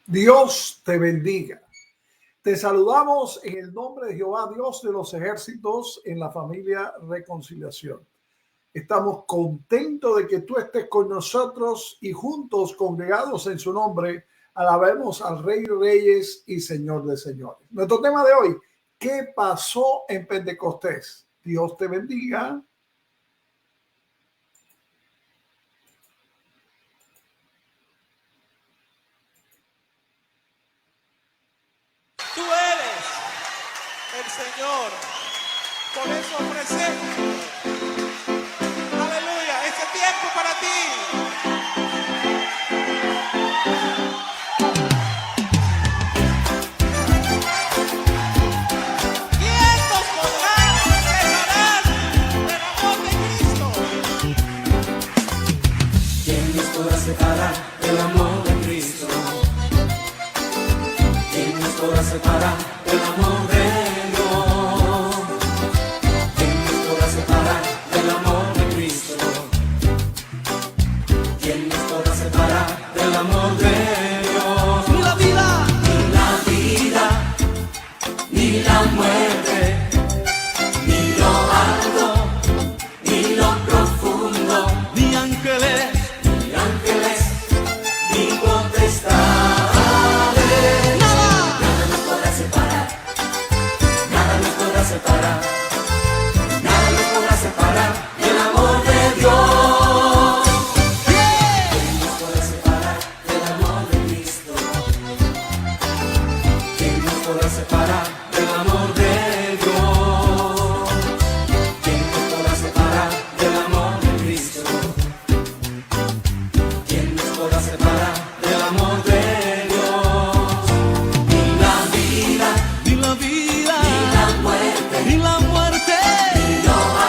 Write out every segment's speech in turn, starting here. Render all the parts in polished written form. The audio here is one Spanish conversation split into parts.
Dios te bendiga. Te saludamos en el nombre de Jehová, Dios de los ejércitos, en la familia Reconciliación. Estamos contentos de que tú estés con nosotros y juntos, congregados en su nombre, alabemos al Rey de Reyes y Señor de Señores. Nuestro tema de hoy, ¿qué pasó en Pentecostés? Dios te bendiga. Tú eres el Señor. Por eso ofrecemos, aleluya, este tiempo para ti. ¿Quién nos podrá separar del amor de Cristo? ¿Quién nos podrá separar del amor de Cristo? ¿Quién nos podrá separar del amor de Dios? ¿Quién nos podrá separar del amor de Cristo? ¿Quién nos podrá separar del amor de Dios? Ni la vida, ni la muerte, ni lo alto, ni lo profundo, ni ángeles, ni potestades. Nada nos podrá separar, nada nos podrá separar, nada nos podrá separar del amor de Dios. ¿Quién nos podrá separar del amor de Cristo? ¿Quién nos podrá separar del amor de Dios? ¿Quién nos podrá separar del amor de Cristo? ¿Quién nos podrá separar del amor de Dios? Ni la vida, ni la muerte, ni lo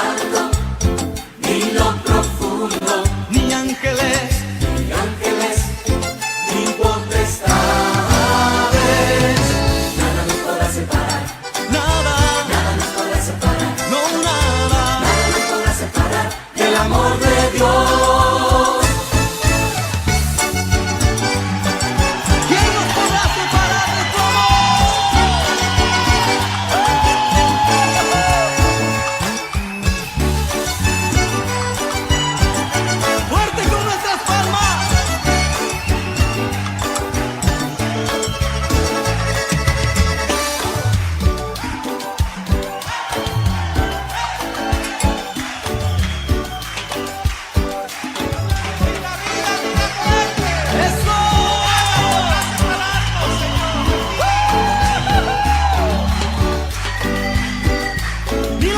alto, ni lo profundo, ni ángeles, ni potestades. Nada nos podrá separar, nada nos podrá separar, no nada nos podrá separar del amor de Dios. ¿Quién nos podrá separar de tu amor? Fuerte con nuestras palmas. Ni la vida ni la muerte. ¡Eso! Separarnos, Señor. Ni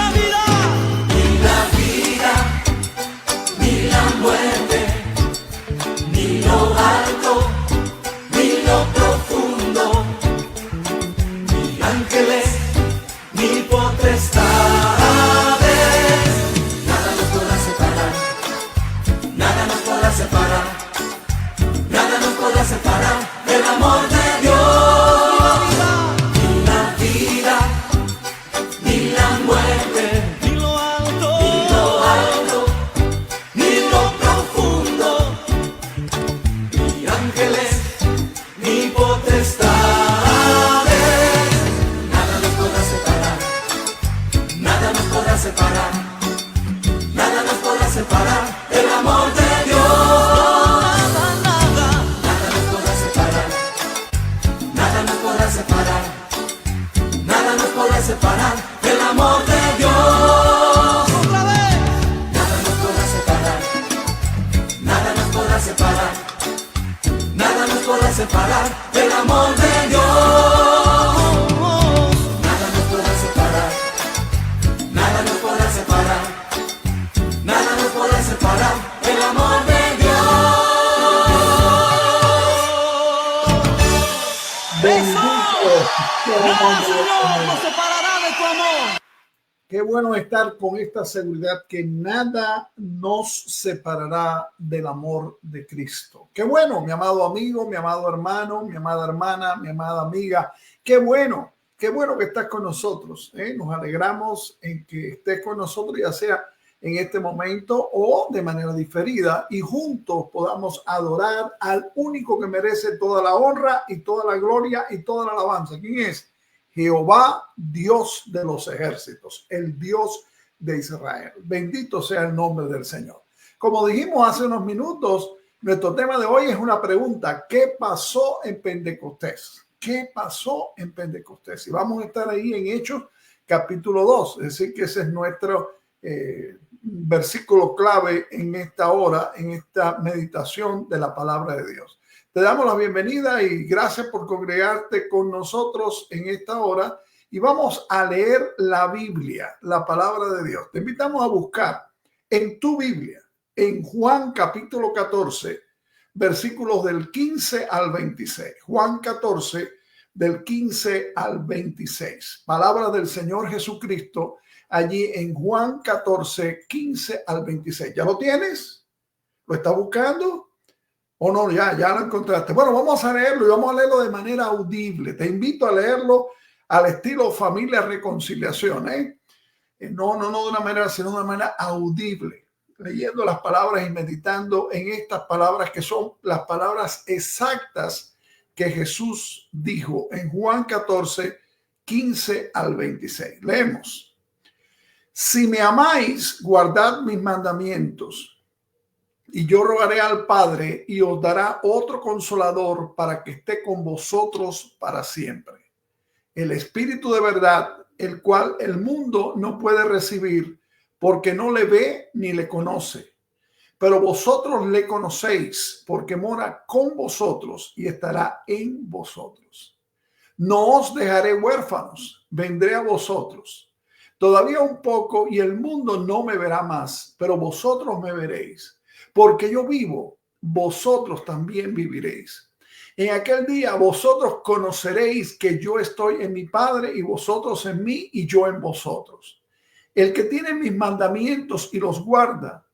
la vida, ni la muerte, ni lo alto, ni lo profundo, ni ángeles, ni potestades. Nada nos podrá separar, nada nos podrá separar, nada nos podrá separar del amor de Dios. Ni la vida, ni la muerte, ni lo alto, ni lo profundo, ni ángeles, ni potestades. Nada nos podrá separar, nada nos podrá separar, nada nos podrá separar del amor de Dios. Nada nos podrá separar, nada nos podrá separar, nada nos podrá separar del amor de Dios. Otra vez. Nada nos podrá separar, nada nos podrá separar, nada nos podrá separar del amor de Dios. Nada nos podrá separar, nada nos podrá separar, nada nos podrá separar del amor de Dios. Bendito. Nada, Señor, nos separará de tu amor. Qué bueno estar con esta seguridad que nada nos separará del amor de Cristo. Qué bueno, mi amado amigo, mi amado hermano, mi amada hermana, mi amada amiga. Qué bueno que estás con nosotros. Nos alegramos en que estés con nosotros, ya sea en este momento o de manera diferida y juntos podamos adorar al único que merece toda la honra y toda la gloria y toda la alabanza. ¿Quién es? Jehová, Dios de los ejércitos, el Dios de Israel. Bendito sea el nombre del Señor. Como dijimos hace unos minutos, nuestro tema de hoy es una pregunta. ¿Qué pasó en Pentecostés? ¿Qué pasó en Pentecostés? Y vamos a estar ahí en Hechos capítulo 2. Es decir, que ese es nuestro versículo clave en esta hora, en esta meditación de la palabra de Dios. Te damos la bienvenida y gracias por congregarte con nosotros en esta hora. Y vamos a leer la Biblia, la palabra de Dios. Te invitamos a buscar en tu Biblia, en Juan capítulo 14, versículos del 15 al 26. Juan 14, del 15 al 26. Palabra del Señor Jesucristo, allí en Juan 14, 15 al 26. ¿Ya lo tienes? ¿Lo estás buscando? ¿O no? Ya lo encontraste. Bueno, vamos a leerlo y vamos a leerlo de manera audible. Te invito a leerlo al estilo Familia Reconciliación. No de una manera, sino de una manera audible. Leyendo las palabras y meditando en estas palabras que son las palabras exactas que Jesús dijo en Juan 14, 15 al 26. Leemos. Si me amáis, guardad mis mandamientos, y yo rogaré al Padre y os dará otro consolador para que esté con vosotros para siempre. El Espíritu de verdad, el cual el mundo no puede recibir, porque no le ve ni le conoce. Pero vosotros le conocéis, porque mora con vosotros y estará en vosotros. No os dejaré huérfanos, vendré a vosotros. Todavía un poco y el mundo no me verá más, pero vosotros me veréis. Porque yo vivo, vosotros también viviréis. En aquel día vosotros conoceréis que yo estoy en mi Padre y vosotros en mí y yo en vosotros. El que tiene mis mandamientos y los guarda,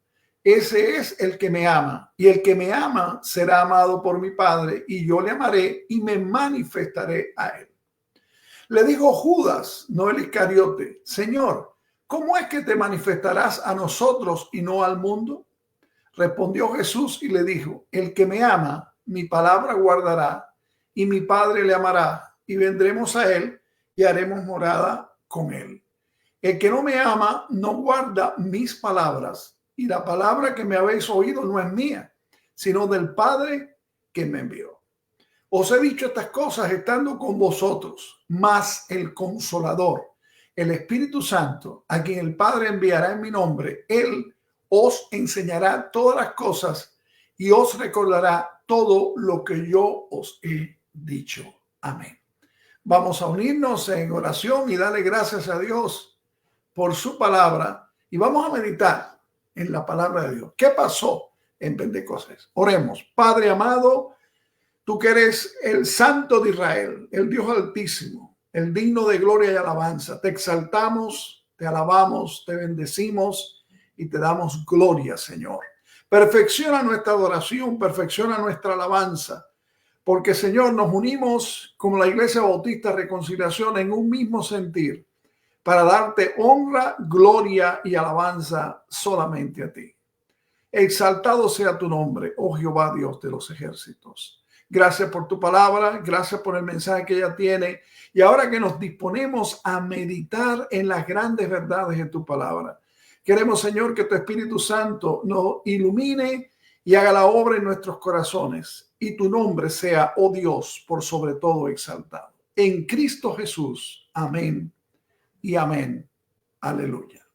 ese es el que me ama. Y el que me ama será amado por mi Padre, y yo le amaré y me manifestaré a él. Le dijo Judas, no el Iscariote: Señor, ¿cómo es que te manifestarás a nosotros y no al mundo? Respondió Jesús y le dijo: el que me ama, mi palabra guardará, y mi Padre le amará, y vendremos a él y haremos morada con él. El que no me ama no guarda mis palabras, y la palabra que me habéis oído no es mía, sino del Padre que me envió. Os he dicho estas cosas estando con vosotros, mas el Consolador, el Espíritu Santo, a quien el Padre enviará en mi nombre, él os enseñará todas las cosas y os recordará todo lo que yo os he dicho. Amén. Vamos a unirnos en oración y darle gracias a Dios por su palabra y vamos a meditar en la palabra de Dios. ¿Qué pasó en Pentecostés? Oremos. Padre amado, tú que eres el Santo de Israel, el Dios Altísimo, el digno de gloria y alabanza, te exaltamos, te alabamos, te bendecimos y te damos gloria, Señor. Perfecciona nuestra adoración, perfecciona nuestra alabanza, porque, Señor, nos unimos como la Iglesia Bautista Reconciliación en un mismo sentir, para darte honra, gloria y alabanza solamente a ti. Exaltado sea tu nombre, oh Jehová, Dios de los ejércitos. Gracias por tu palabra, gracias por el mensaje que ella tiene. Y ahora que nos disponemos a meditar en las grandes verdades de tu palabra, queremos, Señor, que tu Espíritu Santo nos ilumine y haga la obra en nuestros corazones. Y tu nombre sea, oh Dios, por sobre todo exaltado. En Cristo Jesús. Amén. Y amén. Aleluya.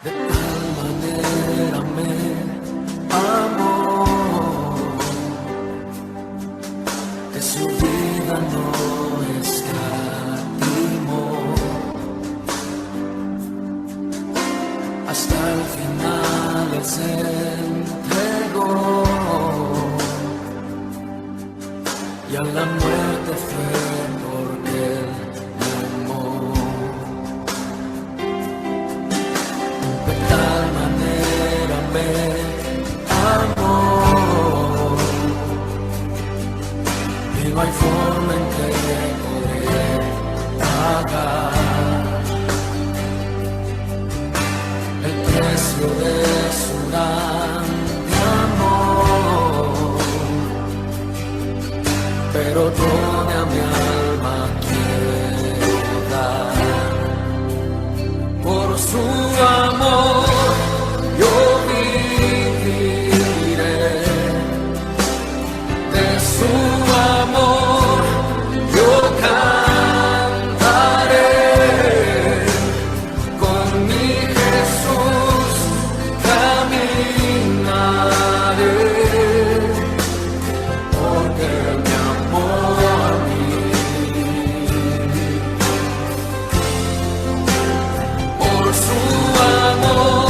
De tal manera me amó, que su vida no escatimó, hasta el final él se entregó. Y a la muerte fue porque él me amó. De tal manera me amó, y no hay forma en que precio de su grande amor, pero toda mi alma quiero dar. Por su amor yo viviré, de su amor yo cantaré, con mi Jesús caminaré, porque mi amor a mí. Por su amor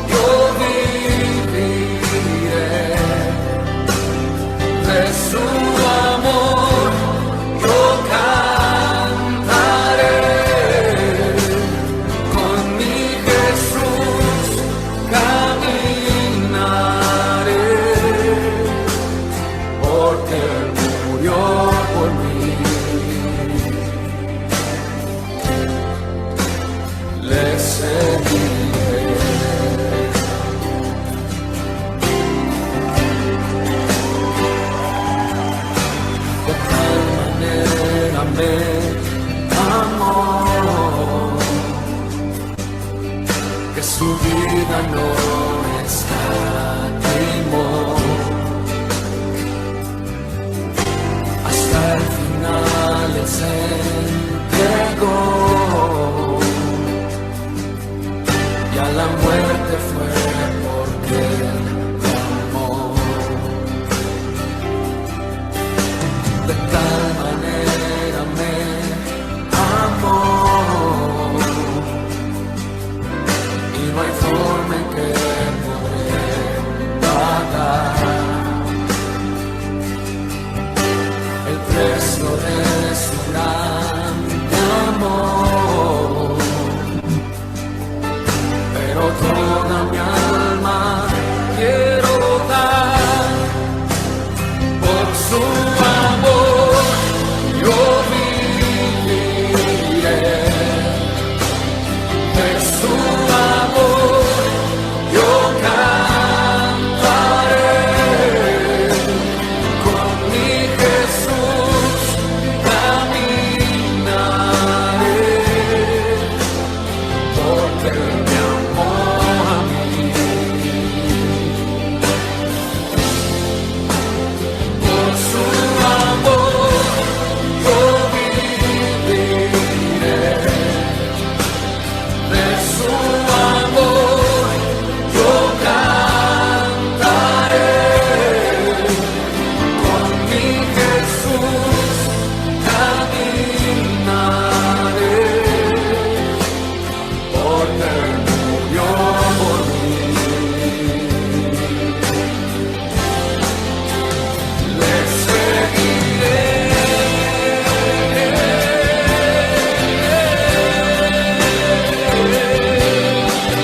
yo viviré, de su amor yo cantaré, con mi Jesús caminaré, porque Él murió por mí. Le seguiré. De tal manera me amó, que su vida no escatimó, hasta el final Él se entregó, y a la muerte fue porque Él me amó. De tal manera me amó, y no hay forma en que podré pagar el precio de su grande amor, pero toda mi alma quiero dar. Por su amor yo viviré, de su amor yo cantaré, con mi Jesús caminaré, porque me amó a mí. Por su amor yo viviré, de su amor yo cantaré, con mi Jesús caminaré, porque Él murió por mí. Le seguiré.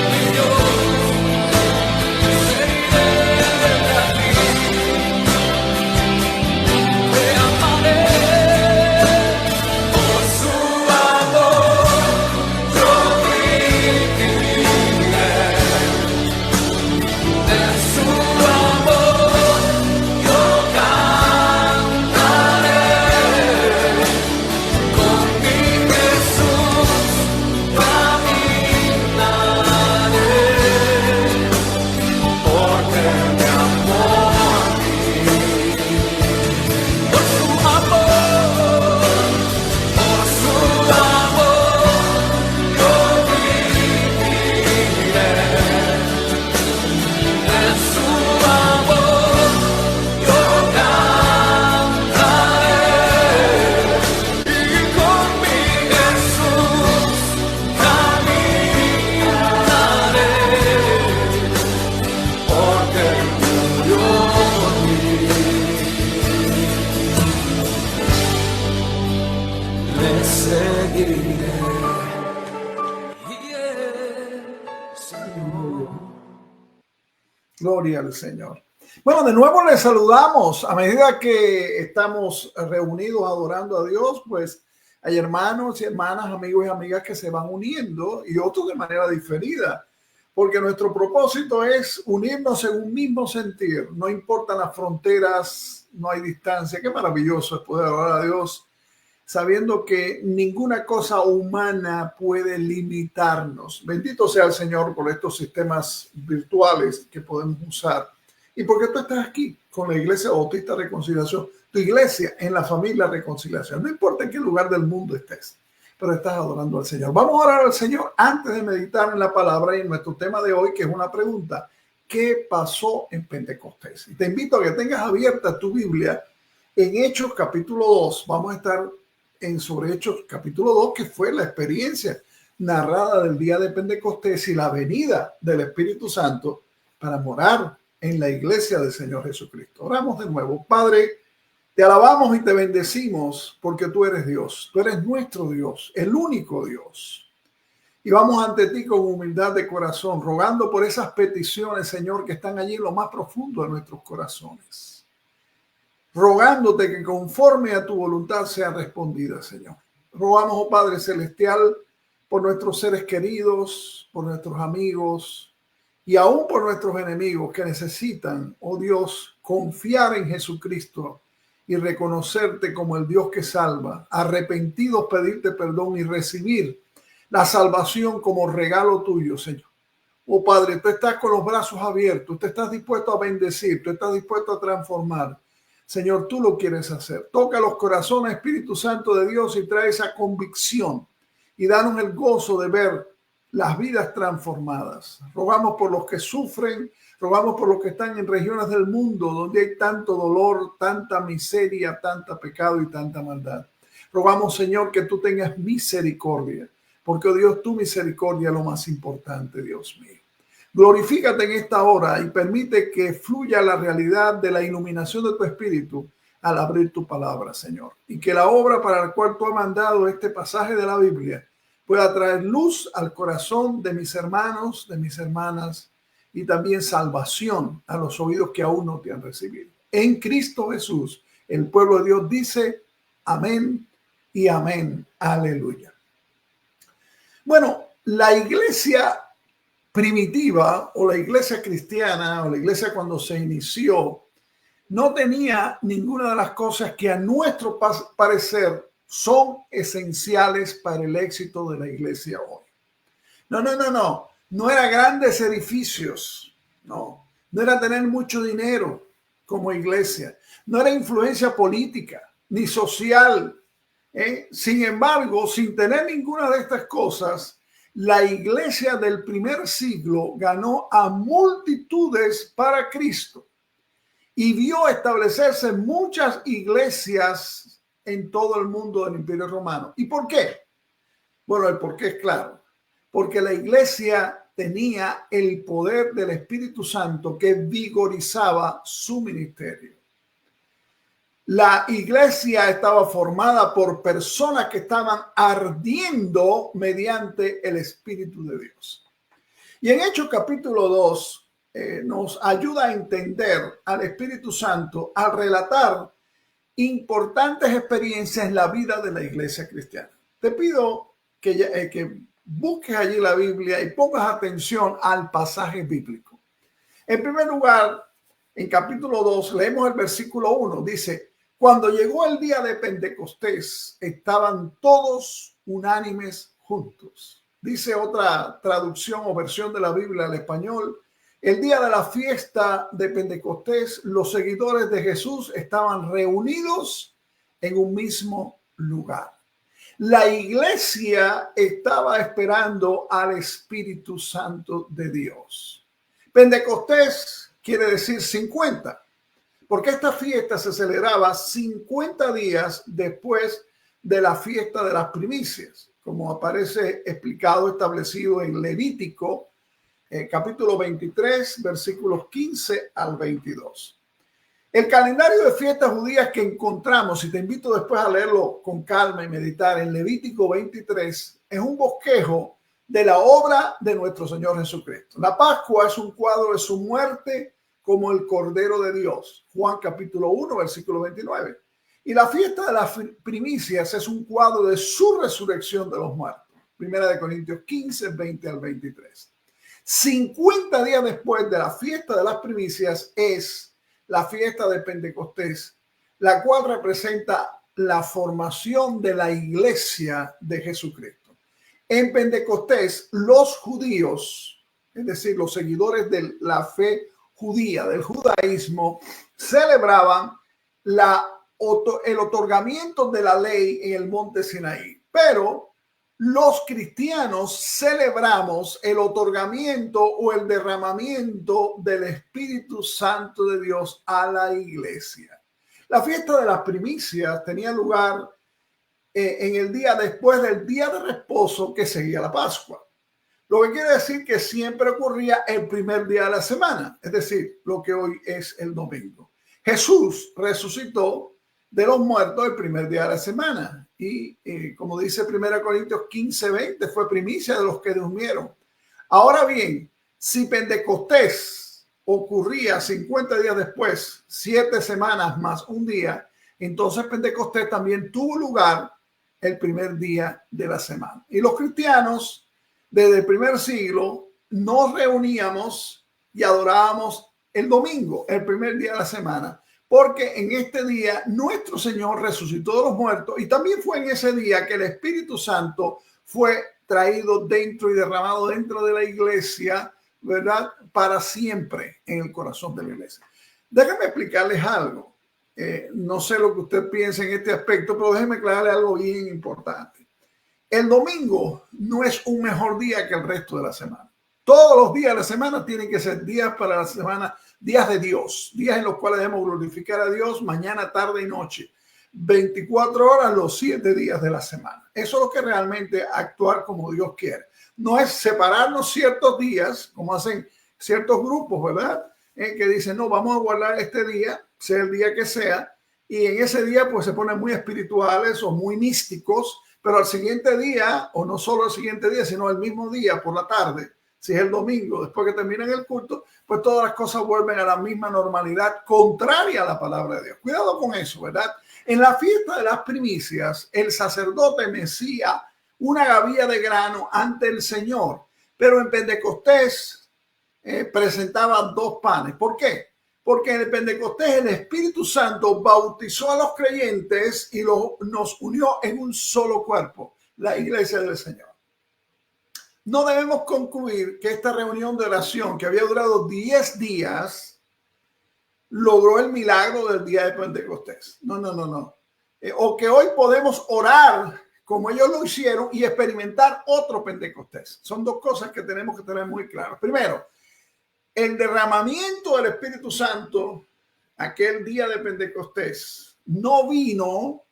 Mi Dios, seguiré a ti, te amaré. Por su amor yo viviré, de su amor yo cantaré, con mi Jesús caminaré, porque me amó a mí. Por su amor yo viviré, de su amor yo cantaré, y con mi Jesús caminaré, porque murió por mí. Le seguiré. Señor. Gloria al Señor. Bueno, de nuevo les saludamos. A medida que estamos reunidos adorando a Dios, pues hay hermanos y hermanas, amigos y amigas que se van uniendo y otros de manera diferida. porque nuestro propósito es unirnos en un mismo sentir. No importan las fronteras, no hay distancia. Qué maravilloso es poder adorar a Dios sabiendo que ninguna cosa humana puede limitarnos. Bendito sea el Señor por estos sistemas virtuales que podemos usar. Y porque tú estás aquí con la Iglesia Bautista Reconciliación, tu iglesia en la familia Reconciliación. No importa en qué lugar del mundo estés, pero estás adorando al Señor. Vamos a orar al Señor antes de meditar en la palabra y en nuestro tema de hoy, que es una pregunta. ¿Qué pasó en Pentecostés? Y te invito a que tengas abierta tu Biblia en Hechos capítulo 2. Vamos a estar sobre Hechos capítulo 2, que fue la experiencia narrada del día de Pentecostés y la venida del Espíritu Santo para morar en la iglesia del Señor Jesucristo. Oramos de nuevo. Padre, te alabamos y te bendecimos porque tú eres Dios. Tú eres nuestro Dios, el único Dios. Y vamos ante ti con humildad de corazón, rogando por esas peticiones, Señor, que están allí en lo más profundo de nuestros corazones. Rogándote que conforme a tu voluntad sea respondida, Señor. Rogamos, oh Padre Celestial, por nuestros seres queridos, por nuestros amigos y aún por nuestros enemigos que necesitan, oh Dios, confiar en Jesucristo y reconocerte como el Dios que salva, arrepentidos pedirte perdón y recibir la salvación como regalo tuyo, Señor. Oh Padre, tú estás con los brazos abiertos, tú estás dispuesto a bendecir, tú estás dispuesto a transformar. Señor, tú lo quieres hacer. Toca los corazones, Espíritu Santo de Dios, y trae esa convicción y danos el gozo de ver las vidas transformadas. Rogamos por los que sufren, rogamos por los que están en regiones del mundo donde hay tanto dolor, tanta miseria, tanta pecado y tanta maldad. Rogamos, Señor, que tú tengas misericordia, porque, oh Dios, tu misericordia es lo más importante, Dios mío. Glorifícate en esta hora y permite que fluya la realidad de la iluminación de tu Espíritu al abrir tu palabra, Señor. Y que la obra para la cual tú has mandado este pasaje de la Biblia pueda traer luz al corazón de mis hermanos, de mis hermanas, y también salvación a los oídos que aún no te han recibido. En Cristo Jesús, el pueblo de Dios dice amén y amén. Aleluya. Bueno, la iglesia primitiva o la iglesia cristiana o la iglesia cuando se inició no tenía ninguna de las cosas que a nuestro parecer son esenciales para el éxito de la iglesia hoy. No era grandes edificios, no era tener mucho dinero como iglesia, no era influencia política ni social. Sin embargo, sin tener ninguna de estas cosas, la iglesia del primer siglo ganó a multitudes para Cristo y vio establecerse muchas iglesias en todo el mundo del Imperio Romano. ¿Y por qué? Bueno, el por qué es claro. Porque la iglesia tenía el poder del Espíritu Santo que vigorizaba su ministerio. La iglesia estaba formada por personas que estaban ardiendo mediante el Espíritu de Dios. Y en Hechos capítulo 2 nos ayuda a entender al Espíritu Santo al relatar importantes experiencias en la vida de la iglesia cristiana. Te pido que busques allí la Biblia y pongas atención al pasaje bíblico. En primer lugar, en capítulo 2, leemos el versículo 1. Dice: cuando llegó el día de Pentecostés, estaban todos unánimes juntos. Dice otra traducción o versión de la Biblia al español: el día de la fiesta de Pentecostés, los seguidores de Jesús estaban reunidos en un mismo lugar. La iglesia estaba esperando al Espíritu Santo de Dios. Pentecostés quiere decir 50. Porque esta fiesta se celebraba 50 días después de la fiesta de las primicias, como aparece explicado, establecido en Levítico, capítulo 23, versículos 15 al 22. El calendario de fiestas judías que encontramos, y te invito después a leerlo con calma y meditar, en Levítico 23, es un bosquejo de la obra de nuestro Señor Jesucristo. La Pascua es un cuadro de su muerte como el Cordero de Dios. Juan capítulo 1, versículo 29. Y la fiesta de las primicias es un cuadro de su resurrección de los muertos. Primera de Corintios 15, 20 al 23. 50 días después de la fiesta de las primicias es la fiesta de Pentecostés, la cual representa la formación de la iglesia de Jesucristo. En Pentecostés, los judíos, es decir, los seguidores de la fe judía, del judaísmo, celebraban el otorgamiento de la ley en el monte Sinaí. Pero los cristianos celebramos el otorgamiento o el derramamiento del Espíritu Santo de Dios a la iglesia. La fiesta de las primicias tenía lugar en el día después del día de reposo que seguía la Pascua. Lo que quiere decir que siempre ocurría el primer día de la semana, es decir, lo que hoy es el domingo. Jesús resucitó de los muertos el primer día de la semana y como dice 1 Corintios 15:20, fue primicia de los que durmieron. Ahora bien, si Pentecostés ocurría 50 días después, 7 semanas más un día, entonces Pentecostés también tuvo lugar el primer día de la semana. Y los cristianos desde el primer siglo nos reuníamos y adorábamos el domingo, el primer día de la semana, porque en este día nuestro Señor resucitó de los muertos y también fue en ese día que el Espíritu Santo fue traído dentro y derramado dentro de la iglesia, ¿verdad? Para siempre en el corazón de la iglesia. Déjenme explicarles algo. No sé lo que usted piensa en este aspecto, pero déjenme aclararle algo bien importante. El domingo no es un mejor día que el resto de la semana. Todos los días de la semana tienen que ser días para la semana, días de Dios, días en los cuales debemos glorificar a Dios mañana, tarde y noche. 24 horas los 7 días de la semana. Eso es lo que realmente actuar como Dios quiere. No es separarnos ciertos días, como hacen ciertos grupos, ¿verdad? Que dicen, no, vamos a guardar este día, sea el día que sea, y en ese día pues se ponen muy espirituales o muy místicos, pero al siguiente día, o no solo al siguiente día, sino el mismo día por la tarde, si es el domingo, después que terminan el culto, pues todas las cosas vuelven a la misma normalidad, contraria a la palabra de Dios. Cuidado con eso, ¿verdad? En la fiesta de las primicias, el sacerdote mecía una gavilla de grano ante el Señor, pero en Pentecostés presentaba 2 panes. ¿Por qué? Porque en el Pentecostés el Espíritu Santo bautizó a los creyentes y nos unió en un solo cuerpo, la iglesia del Señor. No debemos concluir que esta reunión de oración, que había durado 10 días, logró el milagro del día de Pentecostés. No. O que hoy podemos orar como ellos lo hicieron y experimentar otro Pentecostés. Son 2 cosas que tenemos que tener muy claras. Primero, el derramamiento del Espíritu Santo aquel día de Pentecostés no vino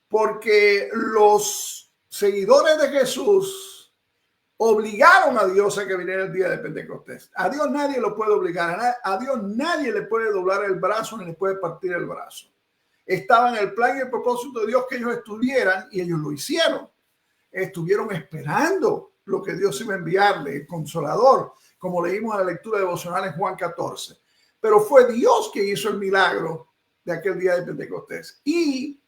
porque los seguidores de Jesús obligaron a Dios a que viniera el día de Pentecostés. A Dios nadie lo puede obligar, a Dios nadie le puede doblar el brazo ni le puede partir el brazo. Estaba en el plan y el propósito de Dios que ellos estuvieran y ellos lo hicieron. Estuvieron esperando lo que Dios iba a enviarle, el Consolador, como leímos en la lectura devocional en Juan 14. Pero fue Dios quien hizo el milagro de aquel día de Pentecostés. Y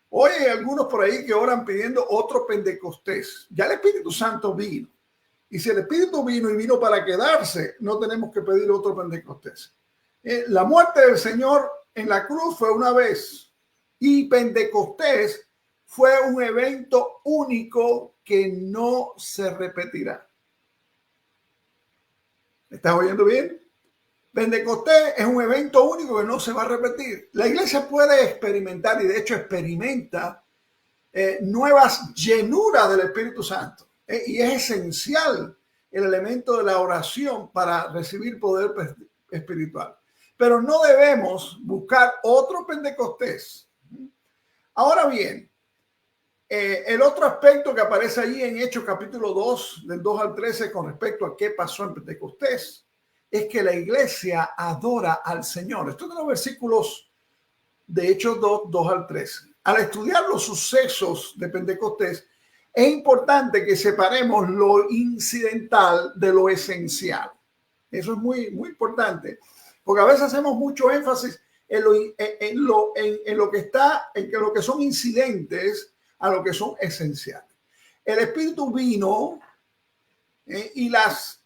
hoy hay algunos por ahí que oran pidiendo otro Pentecostés. Ya el Espíritu Santo vino. Y si el Espíritu vino y vino para quedarse, no tenemos que pedir otro Pentecostés. La muerte del Señor en la cruz fue una vez. Y Pentecostés fue un evento único que no se repetirá. ¿Estás oyendo bien? Pentecostés es un evento único que no se va a repetir. La iglesia puede experimentar, y de hecho experimenta, nuevas llenuras del Espíritu Santo. Y es esencial el elemento de la oración para recibir poder espiritual. Pero no debemos buscar otro Pentecostés. Ahora bien, el otro aspecto que aparece allí en Hechos capítulo 2, del 2 al 13, con respecto a qué pasó en Pentecostés, es que la iglesia adora al Señor. Estos son los versículos de Hechos 2, 2 al 13. Al estudiar los sucesos de Pentecostés, es importante que separemos lo incidental de lo esencial. Eso es muy, muy importante, porque a veces hacemos mucho énfasis en lo que son incidentes a lo que son esenciales. El Espíritu vino y las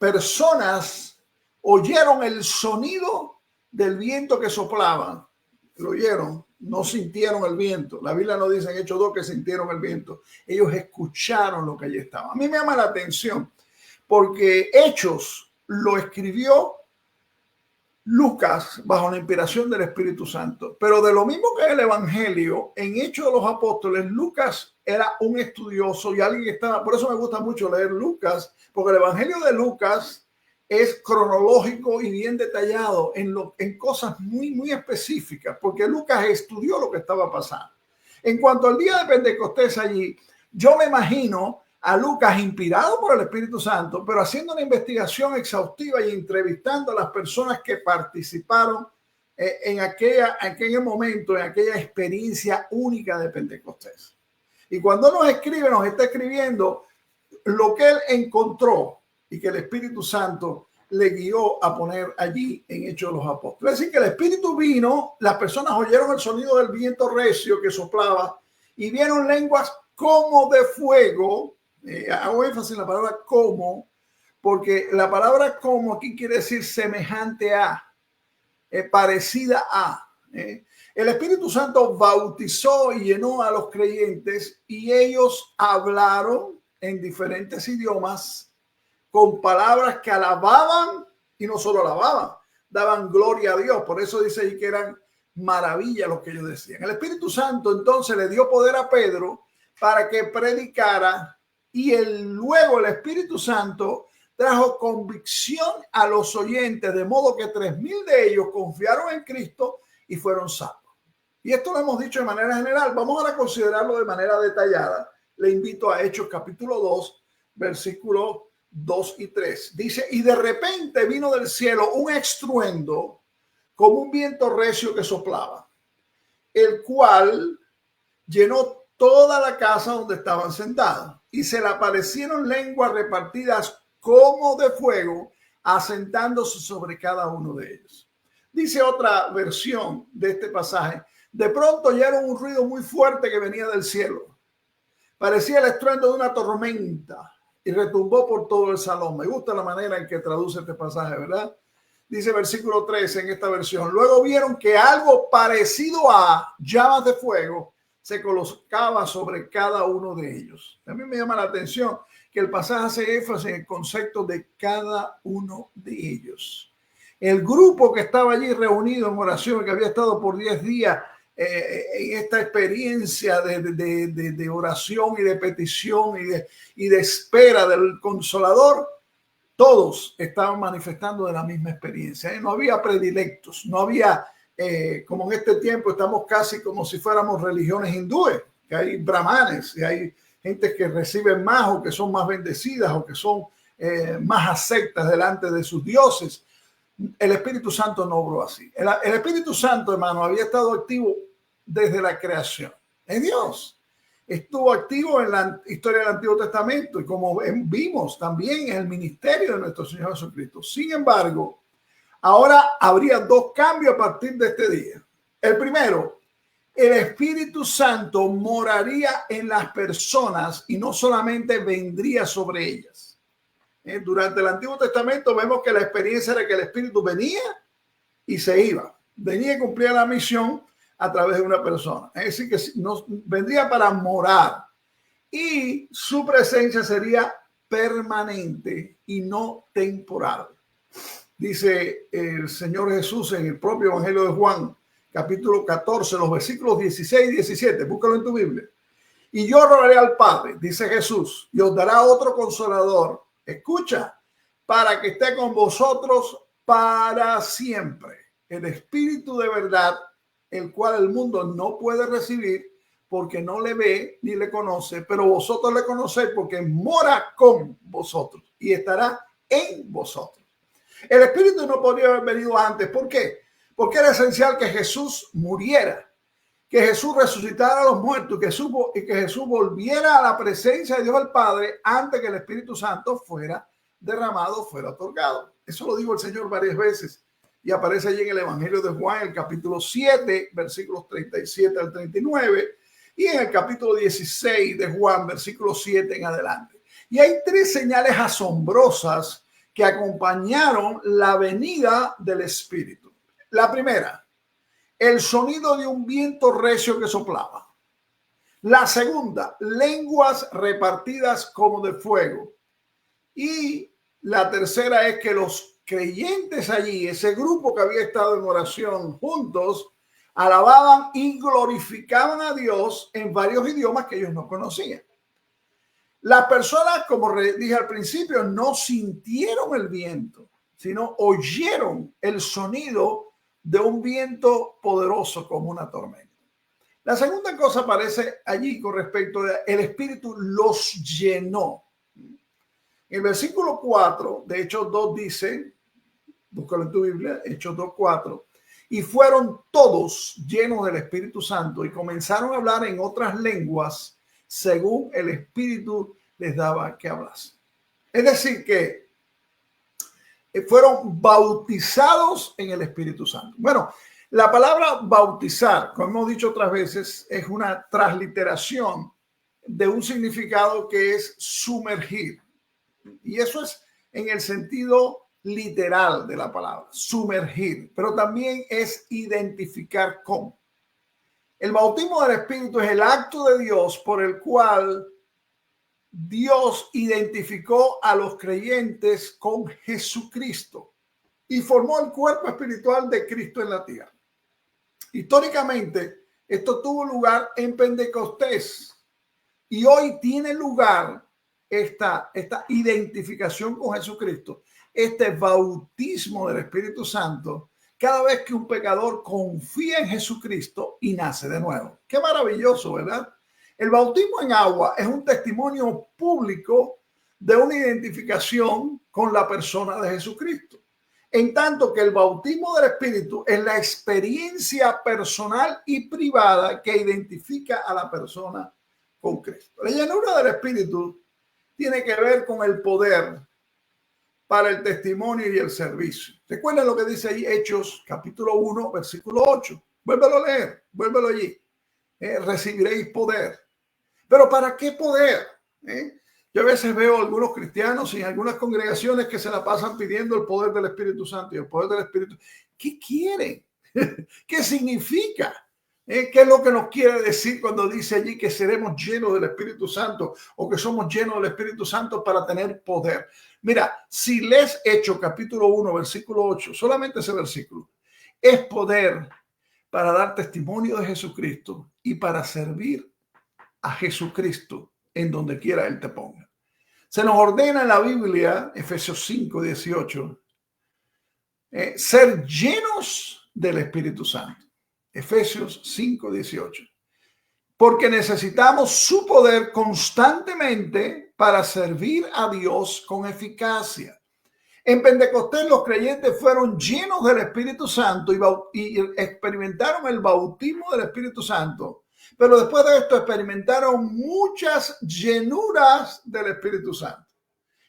personas oyeron el sonido del viento que soplaba. Lo oyeron, no sintieron el viento. La Biblia no dice en Hechos 2 que sintieron el viento. Ellos escucharon lo que allí estaba. A mí me llama la atención porque Hechos lo escribió Lucas bajo la inspiración del Espíritu Santo. Pero de lo mismo que el Evangelio, en Hechos de los Apóstoles, Lucas era un estudioso y alguien que estaba, por eso me gusta mucho leer Lucas, porque el Evangelio de Lucas es cronológico y bien detallado en cosas muy específicas, porque Lucas estudió lo que estaba pasando. En cuanto al día de Pentecostés allí, yo me imagino a Lucas inspirado por el Espíritu Santo, pero haciendo una investigación exhaustiva y entrevistando a las personas que participaron en aquel momento, en aquella experiencia única de Pentecostés. Y cuando nos escribe, nos está escribiendo lo que él encontró y que el Espíritu Santo le guió a poner allí en Hechos de los Apóstoles. Es decir, que el Espíritu vino, las personas oyeron el sonido del viento recio que soplaba y vieron lenguas como de fuego. Hago énfasis en la palabra como, porque la palabra como aquí quiere decir semejante a, parecida a. El Espíritu Santo bautizó y llenó a los creyentes y ellos hablaron en diferentes idiomas con palabras que alababan y no solo alababan, daban gloria a Dios. Por eso dice ahí que eran maravillas lo que ellos decían. El Espíritu Santo entonces le dio poder a Pedro para que predicara y luego el Espíritu Santo trajo convicción a los oyentes, de modo que 3,000 de ellos confiaron en Cristo y fueron salvos. Y esto lo hemos dicho de manera general. Vamos ahora a considerarlo de manera detallada. Le invito a Hechos capítulo 2, versículos 2 y 3. Dice, y de repente vino del cielo un estruendo como un viento recio que soplaba, el cual llenó toda la casa donde estaban sentados, y se le aparecieron lenguas repartidas como de fuego, asentándose sobre cada uno de ellos. Dice otra versión de este pasaje, de pronto oyeron un ruido muy fuerte que venía del cielo. Parecía el estruendo de una tormenta y retumbó por todo el salón. Me gusta la manera en que traduce este pasaje, ¿verdad? Dice versículo 13 en esta versión. Luego vieron que algo parecido a llamas de fuego se colocaba sobre cada uno de ellos. A mí me llama la atención que el pasaje hace énfasis en el concepto de cada uno de ellos. El grupo que estaba allí reunido en oración, que había estado por 10 días en esta experiencia de oración y de petición y de espera del Consolador, todos estaban manifestando de la misma experiencia. No había predilectos, no había, como en este tiempo estamos casi como si fuéramos religiones hindúes, que hay brahmanes y hay gente que reciben más o que son más bendecidas o que son más aceptas delante de sus dioses. El Espíritu Santo no obró así. El Espíritu Santo, hermano, había estado activo desde la creación. En Dios estuvo activo en la historia del Antiguo Testamento y como vimos también en el ministerio de nuestro Señor Jesucristo. Sin embargo, ahora habría dos cambios a partir de este día. El primero, el Espíritu Santo moraría en las personas y no solamente vendría sobre ellas. Durante el Antiguo Testamento vemos que la experiencia era que el Espíritu venía y se iba. Venía y cumplía la misión a través de una persona. Es decir, que nos vendría para morar y su presencia sería permanente y no temporal. Dice el Señor Jesús en el propio Evangelio de Juan, capítulo 14, los versículos 16 y 17. Búscalo en tu Biblia. Y yo rogaré al Padre, dice Jesús, y os dará otro consolador. Escucha, para que esté con vosotros para siempre. El Espíritu de verdad, el cual el mundo no puede recibir porque no le ve ni le conoce, pero vosotros le conocéis porque mora con vosotros y estará en vosotros. El Espíritu no podría haber venido antes. ¿Por qué? Porque era esencial que Jesús muriera, que Jesús resucitara a los muertos y que Jesús volviera a la presencia de Dios el Padre antes que el Espíritu Santo fuera derramado, fuera otorgado. Eso lo dijo el Señor varias veces y aparece allí en el Evangelio de Juan, el capítulo 7, versículos 37 al 39 y en el capítulo 16 de Juan, versículo 7 en adelante. Y hay tres señales asombrosas que acompañaron la venida del Espíritu. La primera, el sonido de un viento recio que soplaba. La segunda, lenguas repartidas como de fuego. Y la tercera es que los creyentes allí, ese grupo que había estado en oración juntos, alababan y glorificaban a Dios en varios idiomas que ellos no conocían. Las personas, como dije al principio, no sintieron el viento, sino oyeron el sonido de un viento poderoso como una tormenta. La segunda cosa aparece allí con respecto a el Espíritu los llenó. En el versículo 4 de Hechos 2 dice, búscalo en tu Biblia, Hechos 2:4, y fueron todos llenos del Espíritu Santo y comenzaron a hablar en otras lenguas según el Espíritu les daba que hablasen. Es decir, que fueron bautizados en el Espíritu Santo. Bueno, la palabra bautizar, como hemos dicho otras veces, es una transliteración de un significado que es sumergir. Y eso es en el sentido literal de la palabra, sumergir, pero también es identificar con. El bautismo del Espíritu es el acto de Dios por el cual Dios identificó a los creyentes con Jesucristo y formó el cuerpo espiritual de Cristo en la tierra. Históricamente, esto tuvo lugar en Pentecostés y hoy tiene lugar esta identificación con Jesucristo, este bautismo del Espíritu Santo, cada vez que un pecador confía en Jesucristo y nace de nuevo. Qué maravilloso, ¿verdad? El bautismo en agua es un testimonio público de una identificación con la persona de Jesucristo. En tanto que el bautismo del Espíritu es la experiencia personal y privada que identifica a la persona con Cristo. La llenura del Espíritu tiene que ver con el poder para el testimonio y el servicio. Recuerden lo que dice ahí Hechos capítulo 1, versículo 8. Vuélvelo a leer, vuélvelo allí. Recibiréis poder. ¿Pero para qué poder? Yo a veces veo a algunos cristianos y en algunas congregaciones que se la pasan pidiendo el poder del Espíritu Santo y el poder del Espíritu. ¿Qué quieren? ¿Qué significa? ¿Qué es lo que nos quiere decir cuando dice allí que seremos llenos del Espíritu Santo o que somos llenos del Espíritu Santo para tener poder? Mira, si lees Hechos capítulo 1, versículo 8, solamente ese versículo, es poder para dar testimonio de Jesucristo y para servir a Jesucristo en donde quiera Él te ponga. Se nos ordena en la Biblia, Efesios 5, 18, ser llenos del Espíritu Santo. Efesios 5, 18. Porque necesitamos su poder constantemente para servir a Dios con eficacia. En Pentecostés los creyentes fueron llenos del Espíritu Santo y experimentaron el bautismo del Espíritu Santo. Pero después de esto experimentaron muchas llenuras del Espíritu Santo.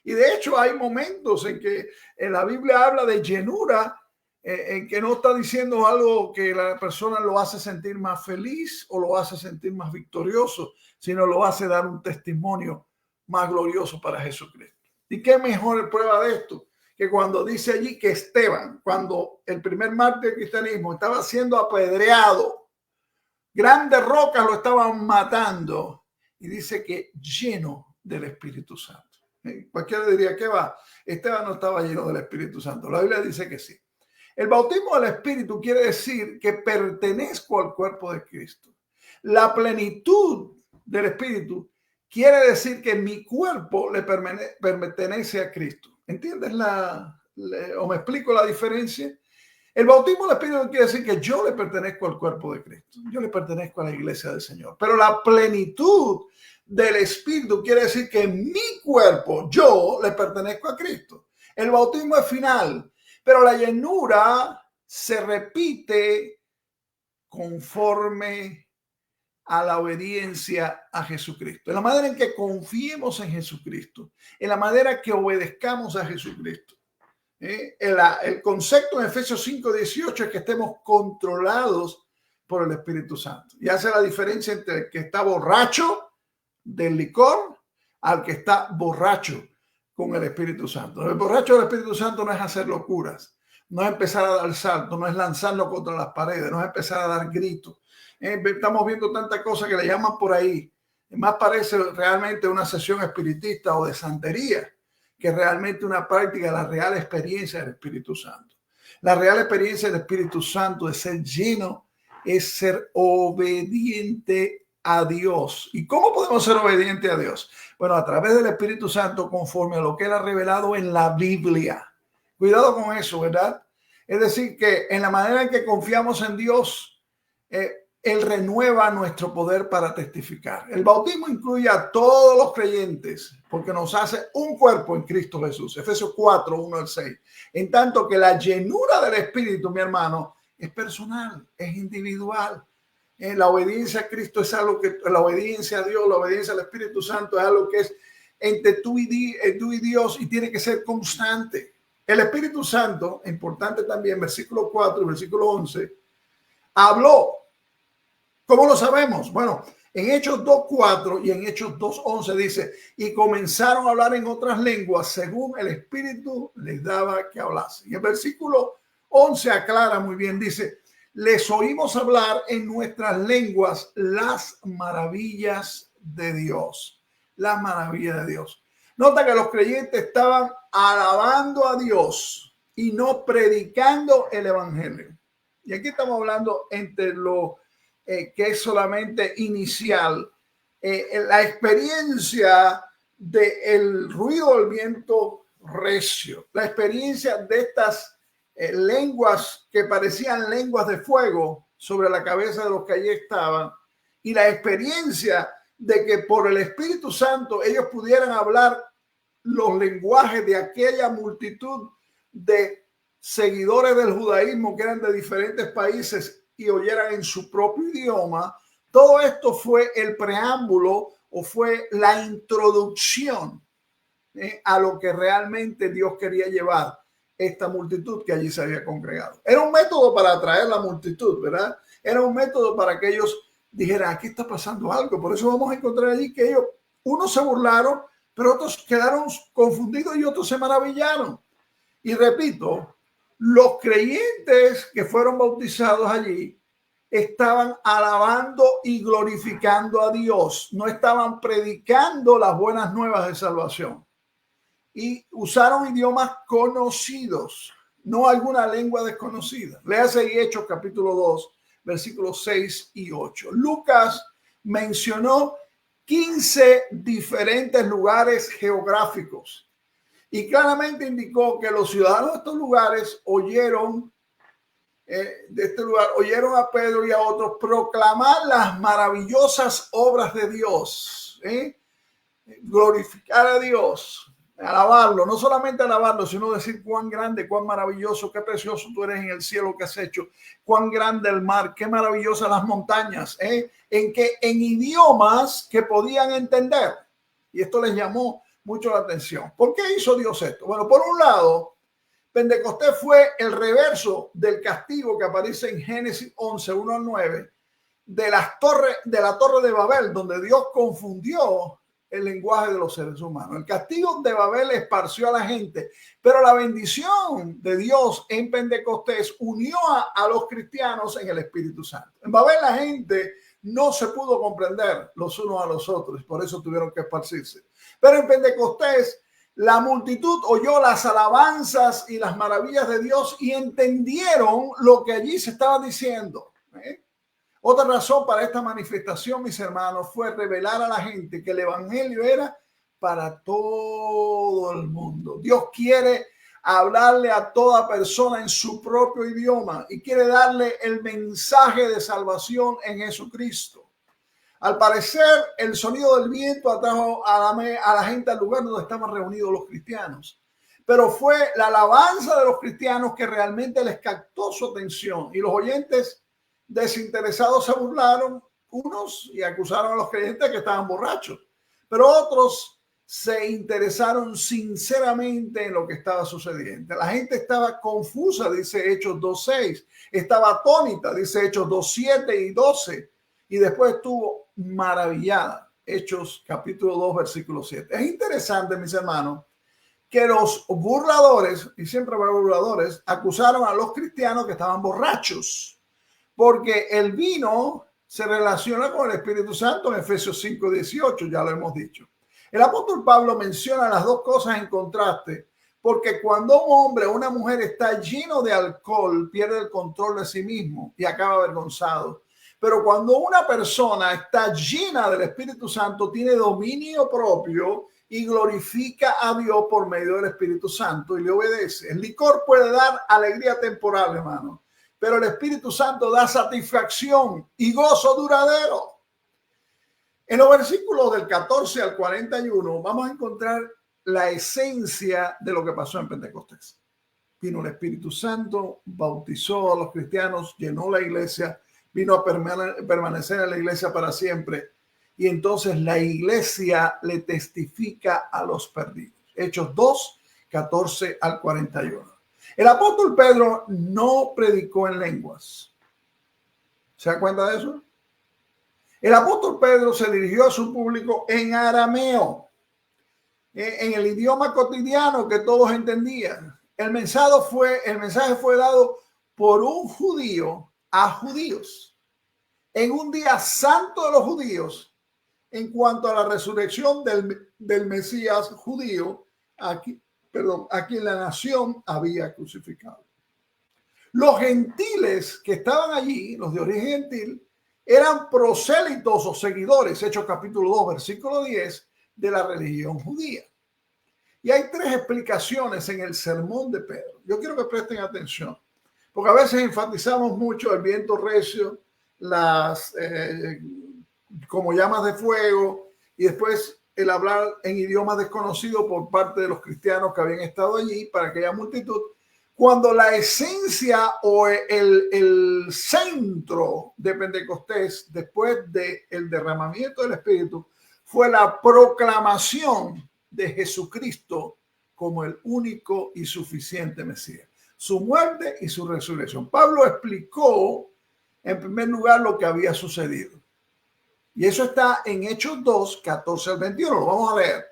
Y de hecho hay momentos en que en la Biblia habla de llenura, en que no está diciendo algo que la persona lo hace sentir más feliz o lo hace sentir más victorioso, sino lo hace dar un testimonio más glorioso para Jesucristo. ¿Y qué mejor prueba de esto? Que cuando dice allí que Esteban, cuando el primer mártir del cristianismo estaba siendo apedreado, grandes rocas lo estaban matando y dice que lleno del Espíritu Santo. Cualquiera diría, ¿qué va? Esteban no estaba lleno del Espíritu Santo. La Biblia dice que sí. El bautismo del Espíritu quiere decir que pertenezco al cuerpo de Cristo. La plenitud del Espíritu quiere decir que mi cuerpo le pertenece a Cristo. ¿Entiendes o me explico la diferencia? El bautismo del Espíritu quiere decir que yo le pertenezco al cuerpo de Cristo. Yo le pertenezco a la iglesia del Señor. Pero la plenitud del Espíritu quiere decir que mi cuerpo, yo le pertenezco a Cristo. El bautismo es final, pero la llenura se repite conforme a la obediencia a Jesucristo. En la manera en que confiemos en Jesucristo. En la manera que obedezcamos a Jesucristo. El concepto en Efesios 5, 18 es que estemos controlados por el Espíritu Santo. Y hace la diferencia entre el que está borracho del licor al que está borracho con el Espíritu Santo. El borracho del Espíritu Santo no es hacer locuras, no es empezar a dar saltos, no es lanzarlo contra las paredes, no es empezar a dar gritos. Estamos viendo tantas cosas que le llaman por ahí. Más parece realmente una sesión espiritista o de santería que realmente una práctica de la real experiencia del Espíritu Santo. La real experiencia del Espíritu Santo de ser lleno es ser obediente a Dios. ¿Y cómo podemos ser obedientes a Dios? Bueno, a través del Espíritu Santo, conforme a lo que Él ha revelado en la Biblia. Cuidado con eso, ¿verdad? Es decir, que en la manera en que confiamos en Dios, Él renueva nuestro poder para testificar. El bautismo incluye a todos los creyentes porque nos hace un cuerpo en Cristo Jesús. Efesios 4, 1 al 6. En tanto que la llenura del Espíritu, mi hermano, es personal, es individual. La obediencia a Cristo es algo que, la obediencia a Dios, la obediencia al Espíritu Santo es algo que es entre tú y Dios y tiene que ser constante. El Espíritu Santo, importante también, versículo 4 y versículo 11, habló. ¿Cómo lo sabemos? Bueno, en Hechos 2:4 y en Hechos 2:11 dice, y comenzaron a hablar en otras lenguas según el Espíritu les daba que hablase. Y el versículo 11 aclara muy bien, dice, les oímos hablar en nuestras lenguas las maravillas de Dios. Las maravillas de Dios. Nota que los creyentes estaban alabando a Dios y no predicando el evangelio. Y aquí estamos hablando entre lo que es solamente inicial, la experiencia del ruido del viento recio, la experiencia de estas lenguas que parecían lenguas de fuego sobre la cabeza de los que allí estaban, y la experiencia de que por el Espíritu Santo ellos pudieran hablar los lenguajes de aquella multitud de seguidores del judaísmo que eran de diferentes países y oyeran en su propio idioma. Todo esto fue el preámbulo o fue la introducción a lo que realmente Dios quería llevar esta multitud que allí se había congregado. Era un método para atraer la multitud, ¿verdad? Era un método para que ellos dijeran, aquí está pasando algo. Por eso vamos a encontrar allí que ellos, unos se burlaron, pero otros quedaron confundidos y otros se maravillaron. Y repito, los creyentes que fueron bautizados allí estaban alabando y glorificando a Dios. No estaban predicando las buenas nuevas de salvación. Y usaron idiomas conocidos, no alguna lengua desconocida. Léase ahí Hechos capítulo 2, versículos 6 y 8. Lucas mencionó 15 diferentes lugares geográficos y claramente indicó que los ciudadanos de estos lugares oyeron a Pedro y a otros proclamar las maravillosas obras de Dios, glorificar a Dios, alabarlo, no solamente alabarlo, sino decir cuán grande, cuán maravilloso, qué precioso tú eres en el cielo que has hecho, cuán grande el mar, qué maravillosas las montañas, en idiomas que podían entender. Y esto les llamó mucho la atención. ¿Por qué hizo Dios esto? Bueno, por un lado, Pentecostés fue el reverso del castigo que aparece en Génesis 11, 1 al 9, de la torre de Babel, donde Dios confundió el lenguaje de los seres humanos. El castigo de Babel esparció a la gente, pero la bendición de Dios en Pentecostés unió a los cristianos en el Espíritu Santo. En Babel la gente no se pudo comprender los unos a los otros, por eso tuvieron que esparcirse. Pero en Pentecostés la multitud oyó las alabanzas y las maravillas de Dios y entendieron lo que allí se estaba diciendo. Otra razón para esta manifestación, mis hermanos, fue revelar a la gente que el evangelio era para todo el mundo. Dios quiere hablarle a toda persona en su propio idioma y quiere darle el mensaje de salvación en Jesucristo. Al parecer, el sonido del viento atrajo a la gente al lugar donde estaban reunidos los cristianos. Pero fue la alabanza de los cristianos que realmente les captó su atención. Y los oyentes desinteresados se burlaron unos y acusaron a los creyentes que estaban borrachos. Pero otros se interesaron sinceramente en lo que estaba sucediendo. La gente estaba confusa, dice Hechos 2:6. Estaba atónita, dice Hechos 2:7 y 12. Y después estuvo maravillada. Hechos capítulo 2, versículo 7. Es interesante, mis hermanos, que los burladores, y siempre habrá burladores, acusaron a los cristianos que estaban borrachos, porque el vino se relaciona con el Espíritu Santo en Efesios 5:18, ya lo hemos dicho. El apóstol Pablo menciona las dos cosas en contraste, porque cuando un hombre o una mujer está lleno de alcohol, pierde el control de sí mismo y acaba avergonzado. Pero cuando una persona está llena del Espíritu Santo, tiene dominio propio y glorifica a Dios por medio del Espíritu Santo y le obedece. El licor puede dar alegría temporal, hermano, pero el Espíritu Santo da satisfacción y gozo duradero. En los versículos del 14 al 41 vamos a encontrar la esencia de lo que pasó en Pentecostés. Vino el Espíritu Santo, bautizó a los cristianos, llenó la iglesia, vino a permanecer en la iglesia para siempre. Y entonces la iglesia le testifica a los perdidos. Hechos 2, 14 al 41. El apóstol Pedro no predicó en lenguas. ¿Se da cuenta de eso? El apóstol Pedro se dirigió a su público en arameo, en el idioma cotidiano que todos entendían. El mensaje fue dado por un judío a judíos en un día santo de los judíos en cuanto a la resurrección del Mesías judío, a quien la nación había crucificado. Los gentiles que estaban allí, los de origen gentil, eran prosélitos o seguidores, Hechos capítulo 2, versículo 10, de la religión judía. Y hay tres explicaciones en el sermón de Pedro. Yo quiero que presten atención, porque a veces enfatizamos mucho el viento recio, las como llamas de fuego, y después el hablar en idiomas desconocidos por parte de los cristianos que habían estado allí para aquella multitud, cuando la esencia o el centro de Pentecostés, después del derramamiento del Espíritu, fue la proclamación de Jesucristo como el único y suficiente Mesías, su muerte y su resurrección. Pablo explicó en primer lugar lo que había sucedido. Y eso está en Hechos 2, 14 al 21. Lo vamos a leer.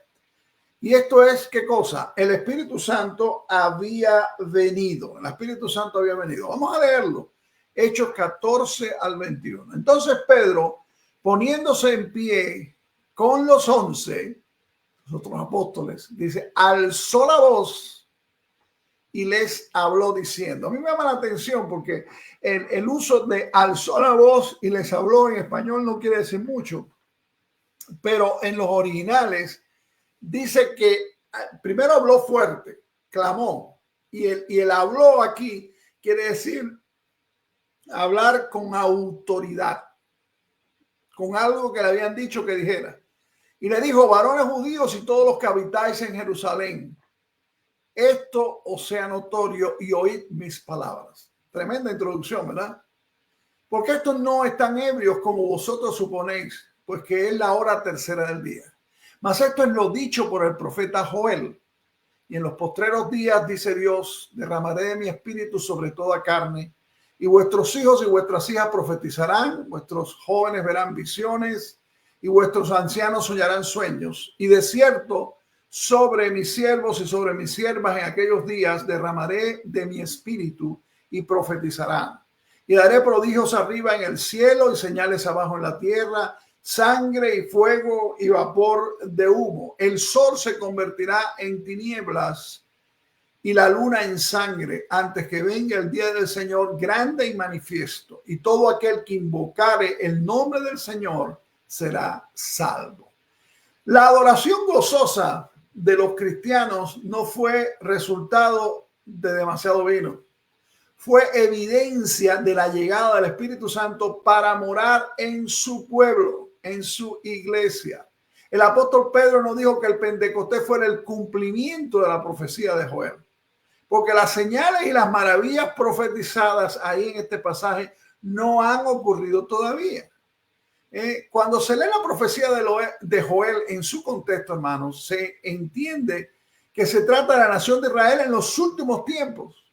Y esto es, ¿qué cosa? El Espíritu Santo había venido. El Espíritu Santo había venido. Vamos a leerlo. Hechos 14 al 21. Entonces Pedro, poniéndose en pie con los 11, los otros apóstoles, dice, alzó la voz y les habló diciendo. A mí me llama la atención porque el uso de alzó la voz y les habló en español no quiere decir mucho, pero en los originales dice que primero habló fuerte, clamó, y el habló aquí quiere decir hablar con autoridad, con algo que le habían dicho que dijera. Y le dijo, varones judíos y todos los que habitáis en Jerusalén, esto os sea notorio y oíd mis palabras. Tremenda introducción, ¿verdad? Porque estos no están ebrios como vosotros suponéis, pues que es la hora tercera del día. Mas esto es lo dicho por el profeta Joel. Y en los postreros días, dice Dios, derramaré de mi espíritu sobre toda carne, y vuestros hijos y vuestras hijas profetizarán, vuestros jóvenes verán visiones, y vuestros ancianos soñarán sueños. Y de cierto, sobre mis siervos y sobre mis siervas en aquellos días derramaré de mi espíritu y profetizarán. Y daré prodigios arriba en el cielo y señales abajo en la tierra, sangre y fuego y vapor de humo. El sol se convertirá en tinieblas y la luna en sangre antes que venga el día del Señor grande y manifiesto. Y todo aquel que invocare el nombre del Señor será salvo. La adoración gozosa de los cristianos no fue resultado de demasiado vino. Fue evidencia de la llegada del Espíritu Santo para morar en su pueblo, en su iglesia. El apóstol Pedro nos dijo que el Pentecostés fuera el cumplimiento de la profecía de Joel, porque las señales y las maravillas profetizadas ahí en este pasaje no han ocurrido todavía. Cuando se lee la profecía de Joel en su contexto, hermanos, se entiende que se trata de la nación de Israel en los últimos tiempos,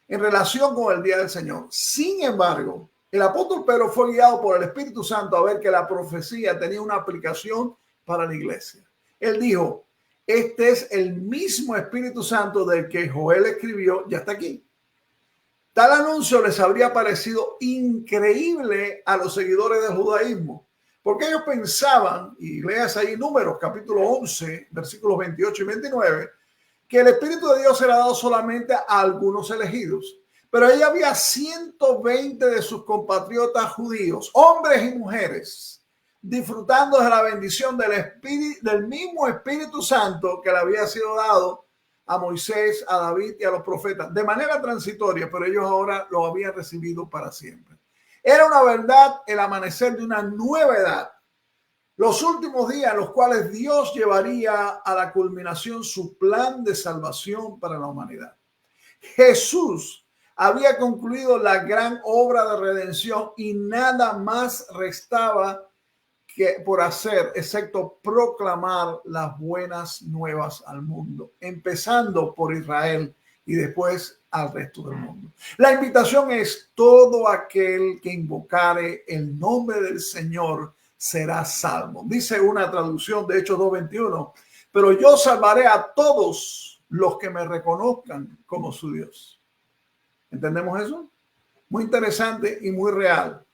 en relación con el día del Señor. Sin embargo, el apóstol Pedro fue guiado por el Espíritu Santo a ver que la profecía tenía una aplicación para la iglesia. Él dijo, Este es el mismo Espíritu Santo del que Joel escribió, ya está aquí. Tal anuncio les habría parecido increíble a los seguidores del judaísmo, porque ellos pensaban, y leas ahí Números, capítulo 11, versículos 28 y 29, que el Espíritu de Dios era dado solamente a algunos elegidos. Pero ahí había 120 de sus compatriotas judíos, hombres y mujeres, disfrutando de la bendición del mismo Espíritu Santo que le había sido dado a Moisés, a David y a los profetas, de manera transitoria, pero ellos ahora lo habían recibido para siempre. Era una verdad, el amanecer de una nueva edad, los últimos días en los cuales Dios llevaría a la culminación su plan de salvación para la humanidad. Jesús había concluido la gran obra de redención y nada más restaba por hacer, excepto proclamar las buenas nuevas al mundo, empezando por Israel y después al resto del mundo. La invitación es: todo aquel que invocare el nombre del Señor será salvo. Dice una traducción de Hechos 2:21, pero yo salvaré a todos los que me reconozcan como su Dios. ¿Entendemos eso? Muy interesante y muy real.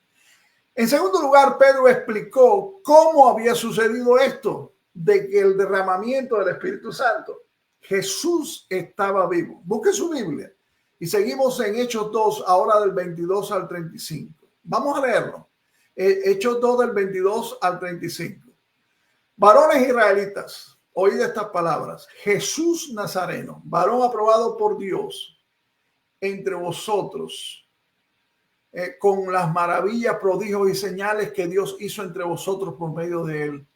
En segundo lugar, Pedro explicó cómo había sucedido esto, de que el derramamiento del Espíritu Santo. Jesús estaba vivo. Busque su Biblia y seguimos en Hechos 2, ahora del 22 al 35. Vamos a leerlo. Hechos 2 del 22 al 35. Varones israelitas, oíd estas palabras. Jesús Nazareno, varón aprobado por Dios entre vosotros, con las maravillas, prodigios y señales que Dios hizo entre vosotros por medio de él,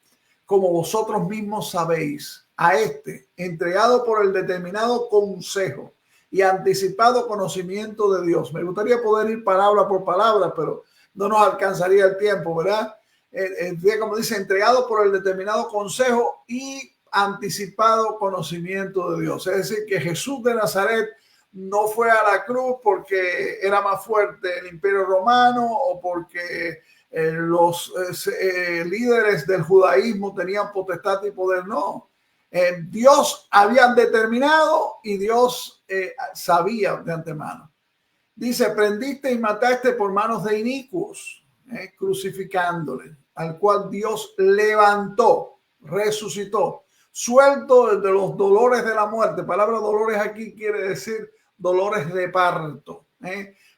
como vosotros mismos sabéis, a este, entregado por el determinado consejo y anticipado conocimiento de Dios. Me gustaría poder ir palabra por palabra, pero no nos alcanzaría el tiempo, ¿verdad? Como dice, entregado por el determinado consejo y anticipado conocimiento de Dios. Es decir, que Jesús de Nazaret no fue a la cruz porque era más fuerte el Imperio Romano o porque los líderes del judaísmo tenían potestad y poder. No. Dios había determinado y Dios sabía de antemano. Dice: prendiste y mataste por manos de inicuos, crucificándole, al cual Dios levantó, resucitó, suelto de los dolores de la muerte. Palabra dolores aquí quiere decir dolores de parto,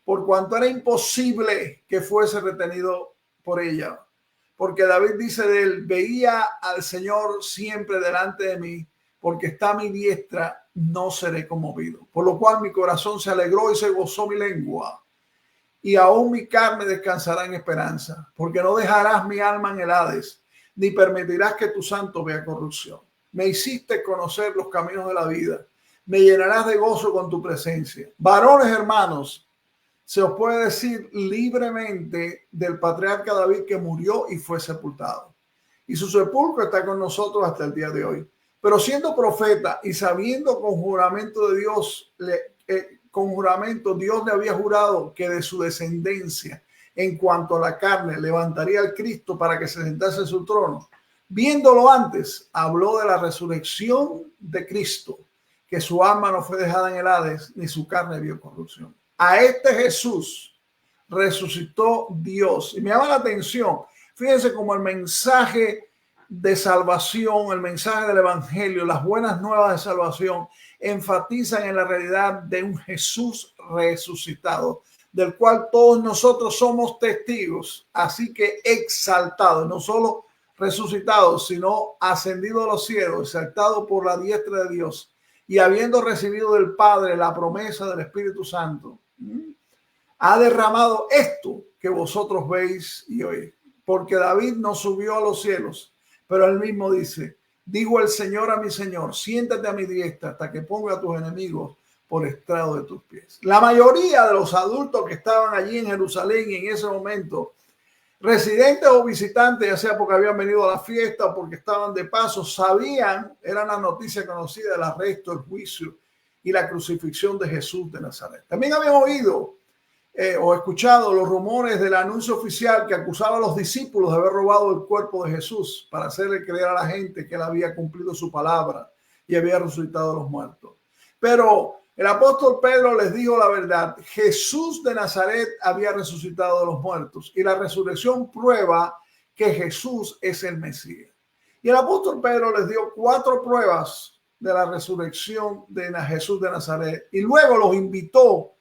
por cuanto era imposible que fuese retenido por ella. Porque David dice de él: veía al Señor siempre delante de mí, porque está a mi diestra, no seré conmovido. Por lo cual mi corazón se alegró y se gozó mi lengua, y aún mi carne descansará en esperanza, porque no dejarás mi alma en el Hades, ni permitirás que tu santo vea corrupción. Me hiciste conocer los caminos de la vida, me llenarás de gozo con tu presencia. Varones hermanos, se os puede decir libremente del patriarca David, que murió y fue sepultado, y su sepulcro está con nosotros hasta el día de hoy. Pero siendo profeta y sabiendo con juramento de Dios, Dios le había jurado que de su descendencia, en cuanto a la carne, levantaría al Cristo para que se sentase en su trono. Viéndolo antes, habló de la resurrección de Cristo, que su alma no fue dejada en el Hades, ni su carne vio corrupción. A este Jesús resucitó Dios. Y me llama la atención, fíjense como el mensaje de salvación, el mensaje del evangelio, las buenas nuevas de salvación enfatizan en la realidad de un Jesús resucitado, del cual todos nosotros somos testigos. Así que exaltado, no solo resucitado, sino ascendido a los cielos, exaltado por la diestra de Dios, y habiendo recibido del Padre la promesa del Espíritu Santo, ha derramado esto que vosotros veis y oís. Porque David no subió a los cielos, pero él mismo dice: dijo el Señor a mi Señor, siéntate a mi diestra hasta que ponga a tus enemigos por estrado de tus pies. La mayoría de los adultos que estaban allí en Jerusalén y en ese momento, residentes o visitantes, ya sea porque habían venido a la fiesta o porque estaban de paso, sabían, era la noticia conocida del arresto, el juicio y la crucifixión de Jesús de Nazaret. También habían oído o escuchado los rumores del anuncio oficial que acusaba a los discípulos de haber robado el cuerpo de Jesús para hacerle creer a la gente que él había cumplido su palabra y había resucitado de los muertos. Pero el apóstol Pedro les dijo la verdad. Jesús de Nazaret había resucitado de los muertos y la resurrección prueba que Jesús es el Mesías. Y el apóstol Pedro les dio 4 pruebas de la resurrección de Jesús de Nazaret y luego los invitó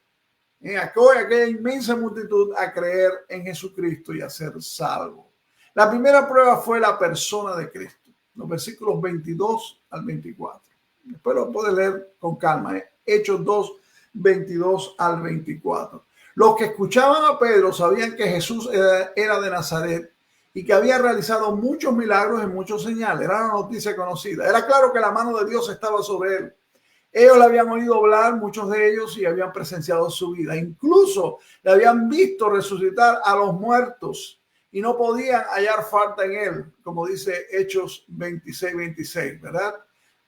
a aquella inmensa multitud a creer en Jesucristo y a ser salvos. La primera prueba fue la persona de Cristo, los versículos 22 al 24. Después lo puedes leer con calma, Hechos 2, 22 al 24. Los que escuchaban a Pedro sabían que Jesús era de Nazaret y que había realizado muchos milagros y muchos señales. Era una noticia conocida. Era claro que la mano de Dios estaba sobre él. Ellos le habían oído hablar, muchos de ellos, y habían presenciado su vida. Incluso le habían visto resucitar a los muertos y no podían hallar falta en él, como dice Hechos 26, 26, ¿verdad?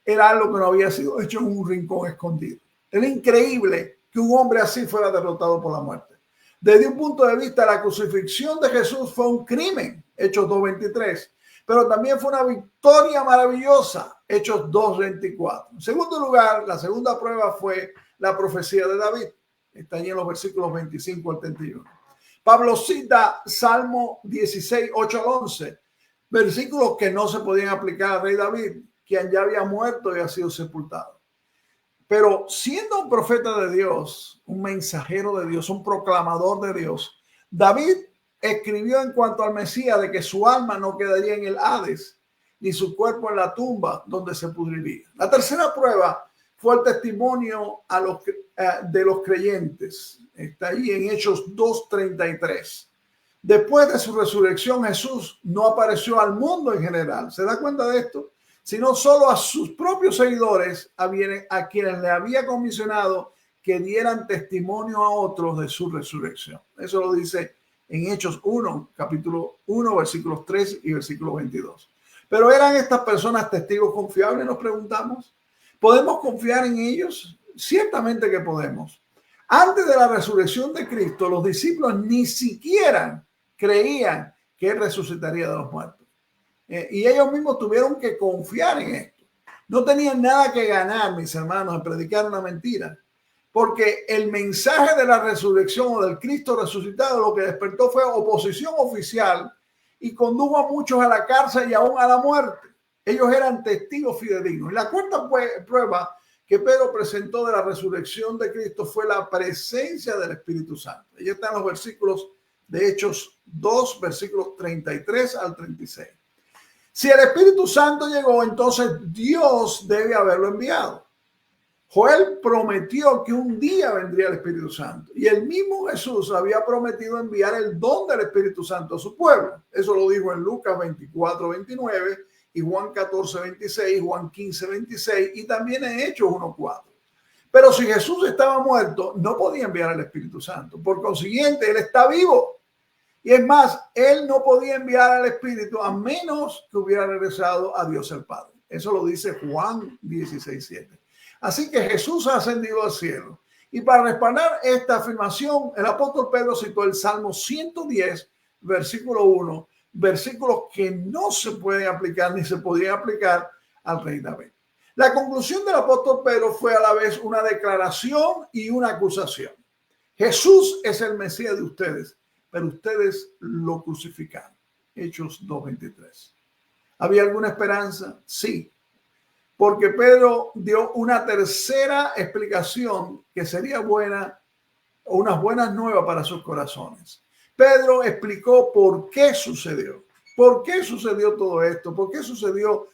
Era algo que no había sido hecho en un rincón escondido. Era increíble que un hombre así fuera derrotado por la muerte. Desde un punto de vista, la crucifixión de Jesús fue un crimen, Hechos 2:23, pero también fue una victoria maravillosa, Hechos 2:24. En segundo lugar, la segunda prueba fue la profecía de David. Está allí en los versículos 25 al 31. Pablo cita Salmo 16, 8 al 11, versículos que no se podían aplicar al rey David, quien ya había muerto y ha sido sepultado. Pero siendo un profeta de Dios, un mensajero de Dios, un proclamador de Dios, David escribió en cuanto al Mesías de que su alma no quedaría en el Hades, ni su cuerpo en la tumba donde se pudriría. La tercera prueba fue el testimonio de los creyentes. Está ahí en Hechos 2:33. Después de su resurrección, Jesús no apareció al mundo en general. ¿Se da cuenta de esto? Sino solo a sus propios seguidores, a quienes le había comisionado que dieran testimonio a otros de su resurrección. Eso lo dice en Hechos 1, capítulo 1, versículos 3 y versículo 22. Pero ¿eran estas personas testigos confiables? Nos preguntamos. ¿Podemos confiar en ellos? Ciertamente que podemos. Antes de la resurrección de Cristo, los discípulos ni siquiera creían que él resucitaría de los muertos. Y ellos mismos tuvieron que confiar en esto. No tenían nada que ganar, mis hermanos, en predicar una mentira, porque el mensaje de la resurrección o del Cristo resucitado lo que despertó fue oposición oficial y condujo a muchos a la cárcel y aún a la muerte. Ellos eran testigos fidedignos. Y la cuarta prueba que Pedro presentó de la resurrección de Cristo fue la presencia del Espíritu Santo. Ahí están los versículos de Hechos 2, versículos 33 al 36. Si el Espíritu Santo llegó, entonces Dios debe haberlo enviado. Joel prometió que un día vendría el Espíritu Santo y el mismo Jesús había prometido enviar el don del Espíritu Santo a su pueblo. Eso lo dijo en Lucas 24, 29 y Juan 14, 26, Juan 15, 26 y también en Hechos 1, 4. Pero si Jesús estaba muerto, no podía enviar al Espíritu Santo. Por consiguiente, él está vivo. Y es más, él no podía enviar al Espíritu a menos que hubiera regresado a Dios el Padre. Eso lo dice Juan 16, 7. Así que Jesús ha ascendido al cielo. Y para respaldar esta afirmación, el apóstol Pedro citó el Salmo 110, versículo 1, versículos que no se pueden aplicar ni se podían aplicar al rey David. La conclusión del apóstol Pedro fue a la vez una declaración y una acusación. Jesús es el Mesías de ustedes, pero ustedes lo crucificaron. Hechos 2:23. ¿Había alguna esperanza? Sí, porque Pedro dio una tercera explicación que sería buena, o unas buenas nuevas para sus corazones. Pedro explicó por qué sucedió. ¿Por qué sucedió todo esto? ¿Por qué sucedió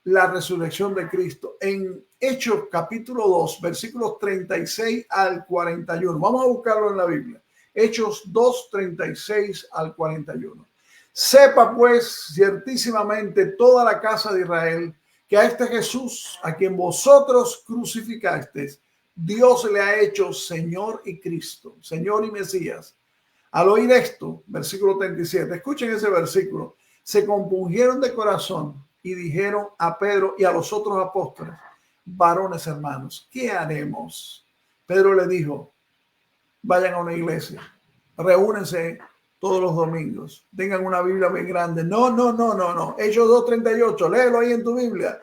la resurrección de Cristo? En Hechos capítulo 2, versículos 36 al 41. Vamos a buscarlo en la Biblia. Hechos 2, 36 al 41. Sepa pues ciertísimamente toda la casa de Israel que a este Jesús, a quien vosotros crucificasteis, Dios le ha hecho Señor y Cristo, Señor y Mesías. Al oír esto, versículo 37, escuchen ese versículo, se compungieron de corazón y dijeron a Pedro y a los otros apóstoles, varones hermanos, ¿qué haremos? Pedro le dijo, vayan a una iglesia, reúnense todos los domingos, tengan una Biblia bien grande. No. Hechos 2:38, léelo ahí en tu Biblia.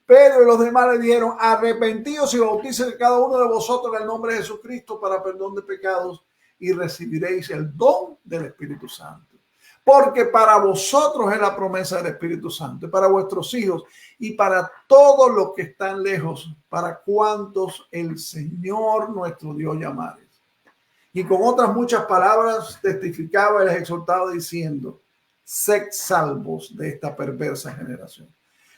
Pedro y los demás le dijeron: arrepentíos y bautícense cada uno de vosotros en el nombre de Jesucristo para perdón de pecados y recibiréis el don del Espíritu Santo. Porque para vosotros es la promesa del Espíritu Santo, para vuestros hijos y para todos los que están lejos, para cuantos el Señor nuestro Dios llamare. Y con otras muchas palabras testificaba y les exhortaba diciendo: sed salvos de esta perversa generación.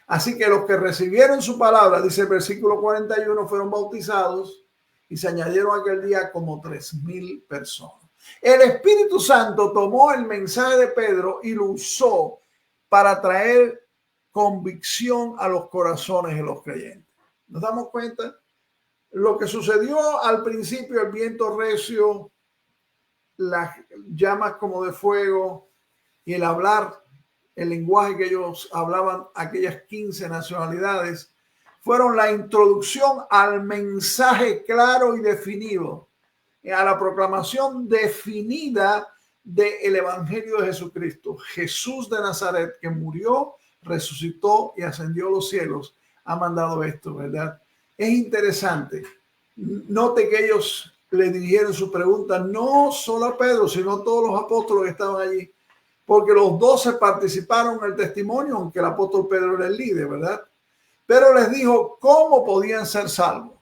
Así que los que recibieron su palabra, dice el versículo 41, fueron bautizados y se añadieron aquel día como 3,000 personas. El Espíritu Santo tomó el mensaje de Pedro y lo usó para traer convicción a los corazones de los creyentes. ¿Nos damos cuenta? Lo que sucedió al principio, el viento recio, las llamas como de fuego y el hablar, el lenguaje que ellos hablaban, aquellas 15 nacionalidades, fueron la introducción al mensaje claro y definido, a la proclamación definida del Evangelio de Jesucristo. Jesús de Nazaret, que murió, resucitó y ascendió a los cielos, ha mandado esto, ¿verdad? Es interesante. Note que ellos le dirigieron su pregunta no solo a Pedro, sino a todos los apóstoles que estaban allí, porque los 12 participaron en el testimonio, aunque el apóstol Pedro era el líder, ¿verdad? Pero les dijo cómo podían ser salvos.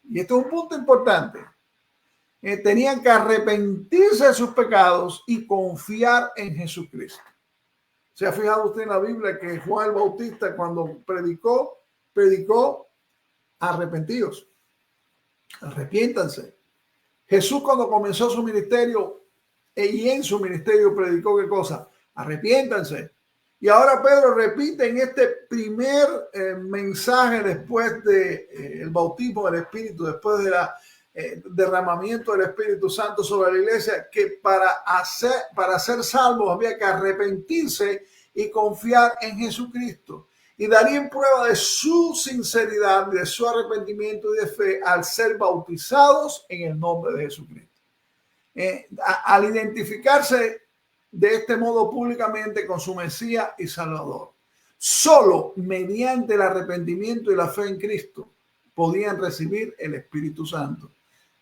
Y esto es un punto importante. Tenían que arrepentirse de sus pecados y confiar en Jesucristo. ¿Se ha fijado usted en la Biblia que Juan el Bautista, cuando predicó arrepentidos, arrepiéntanse? Jesús, cuando comenzó su ministerio y en su ministerio predicó ¿qué cosa? Arrepiéntanse. Y ahora Pedro repite en este primer mensaje después del bautismo del Espíritu, después de la derramamiento del Espíritu Santo sobre la iglesia, que para ser salvos había que arrepentirse y confiar en Jesucristo. Y darían prueba de su sinceridad, de su arrepentimiento y de fe al ser bautizados en el nombre de Jesucristo. Al identificarse de este modo públicamente con su Mesías y Salvador, solo mediante el arrepentimiento y la fe en Cristo podían recibir el Espíritu Santo.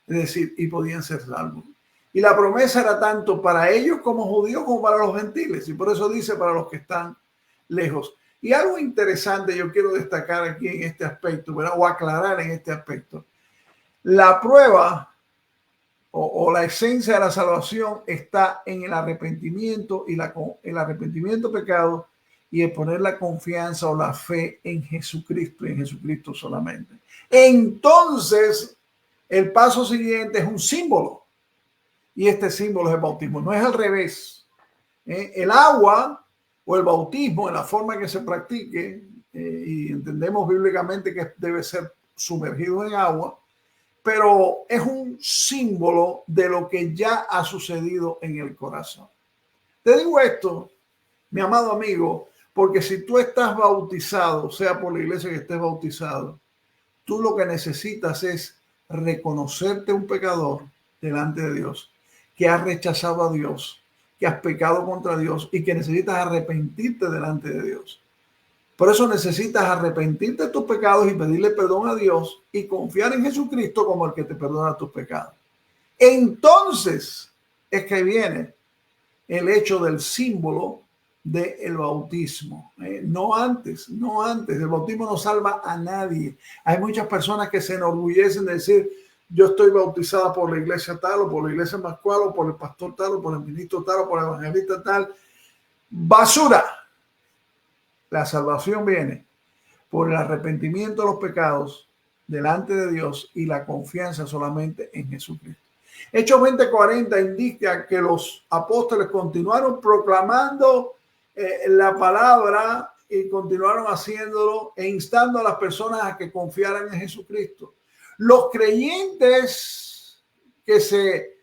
Es decir, y podían ser salvos. Y la promesa era tanto para ellos como judíos como para los gentiles. Y por eso dice para los que están lejos. Y algo interesante yo quiero destacar aquí en este aspecto, ¿verdad? O aclarar en este aspecto. La prueba o la esencia de la salvación está en el arrepentimiento y el arrepentimiento de pecado y el poner la confianza o la fe en Jesucristo y en Jesucristo solamente. Entonces, el paso siguiente es un símbolo. Y este símbolo es el bautismo. No es al revés. El agua o el bautismo, en la forma que se practique, y entendemos bíblicamente que debe ser sumergido en agua, pero es un símbolo de lo que ya ha sucedido en el corazón. Te digo esto, mi amado amigo, porque si tú estás bautizado, sea por la iglesia que estés bautizado, tú lo que necesitas es reconocerte un pecador delante de Dios, que has rechazado a Dios, que has pecado contra Dios y que necesitas arrepentirte delante de Dios. Por eso necesitas arrepentirte de tus pecados y pedirle perdón a Dios y confiar en Jesucristo como el que te perdona tus pecados. Entonces es que viene el hecho del símbolo del bautismo. No antes. El bautismo no salva a nadie. Hay muchas personas que se enorgullecen de decir: yo estoy bautizada por la iglesia tal, o por la iglesia más cual, o por el pastor tal, o por el ministro tal, o por el evangelista tal. Basura. La salvación viene por el arrepentimiento de los pecados delante de Dios y la confianza solamente en Jesucristo. Hechos 20:40 indica que los apóstoles continuaron proclamando la palabra y continuaron haciéndolo e instando a las personas a que confiaran en Jesucristo. Los creyentes que se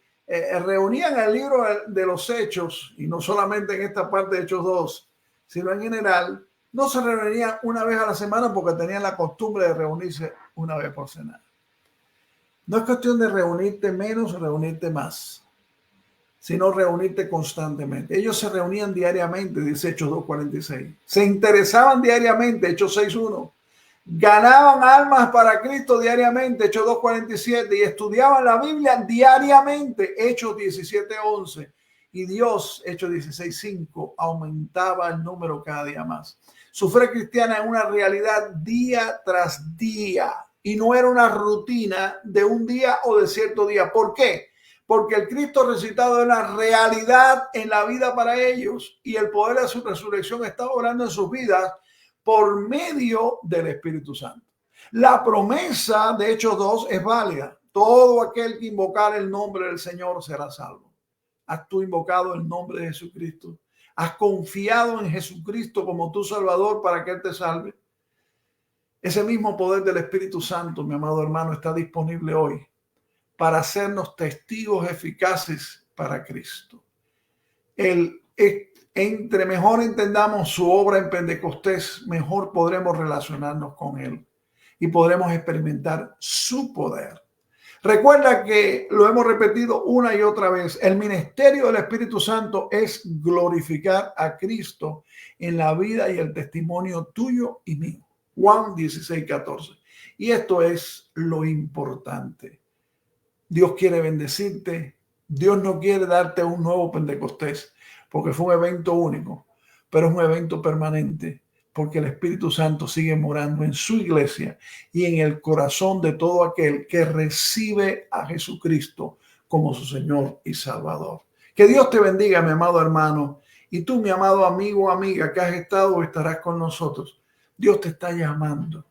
reunían en el libro de los Hechos, y no solamente en esta parte de Hechos 2, sino en general, no se reunían una vez a la semana porque tenían la costumbre de reunirse una vez por semana. No es cuestión de reunirte menos o reunirte más, sino reunirte constantemente. Ellos se reunían diariamente, dice Hechos 2:46. Se interesaban diariamente, Hechos 6:1. Ganaban almas para Cristo diariamente, Hechos 2:47, y estudiaban la Biblia diariamente, Hechos 17:11. Y Dios, Hechos 16:5, aumentaba el número cada día más. Su fe cristiana es una realidad día tras día y no era una rutina de un día o de cierto día. ¿Por qué? Porque el Cristo resucitado es una realidad en la vida para ellos y el poder de su resurrección está obrando en sus vidas por medio del Espíritu Santo. La promesa de Hechos 2 es válida. Todo aquel que invocar el nombre del Señor será salvo. ¿Has tú invocado el nombre de Jesucristo? ¿Has confiado en Jesucristo como tu Salvador para que Él te salve? Ese mismo poder del Espíritu Santo, mi amado hermano, está disponible hoy para hacernos testigos eficaces para Cristo. Entre mejor entendamos su obra en Pentecostés, mejor podremos relacionarnos con Él y podremos experimentar su poder. Recuerda que lo hemos repetido una y otra vez. El ministerio del Espíritu Santo es glorificar a Cristo en la vida y el testimonio tuyo y mío. Juan 16:14. Y esto es lo importante. Dios quiere bendecirte. Dios no quiere darte un nuevo Pentecostés, porque fue un evento único, pero es un evento permanente, porque el Espíritu Santo sigue morando en su iglesia y en el corazón de todo aquel que recibe a Jesucristo como su Señor y Salvador. Que Dios te bendiga, mi amado hermano, y tú, mi amado amigo o amiga que has estado o estarás con nosotros. Dios te está llamando.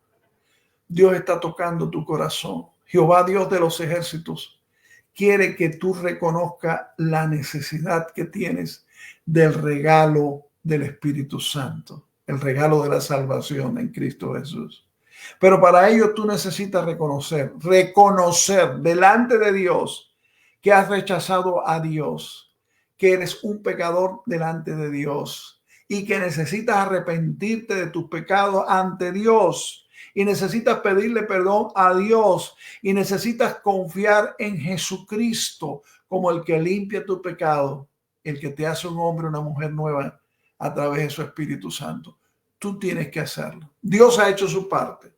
Dios está tocando tu corazón. Jehová, Dios de los ejércitos, quiere que tú reconozcas la necesidad que tienes del regalo del Espíritu Santo, el regalo de la salvación en Cristo Jesús. Pero para ello tú necesitas reconocer delante de Dios que has rechazado a Dios, que eres un pecador delante de Dios y que necesitas arrepentirte de tus pecados ante Dios. Y necesitas pedirle perdón a Dios y necesitas confiar en Jesucristo como el que limpia tu pecado, el que te hace un hombre o una mujer nueva a través de su Espíritu Santo. Tú tienes que hacerlo. Dios ha hecho su parte.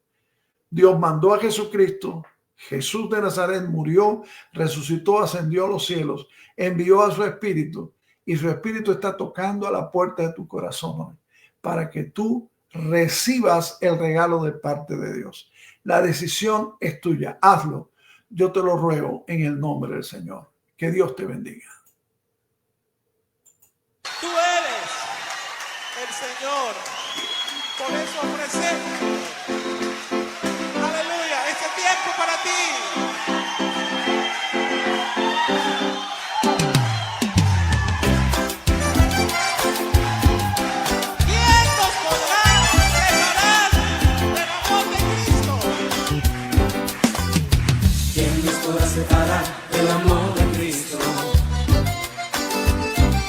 Dios mandó a Jesucristo. Jesús de Nazaret murió, resucitó, ascendió a los cielos, envió a su Espíritu y su Espíritu está tocando a la puerta de tu corazón hoy para que tú recibas el regalo de parte de Dios. La decisión es tuya. Hazlo. Yo te lo ruego en el nombre del Señor. Que Dios te bendiga. Tú eres el Señor. Por eso ofrecemos. Aleluya. Este tiempo para ti. Separar del amor de Cristo.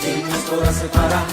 ¿Quién nos podrá separar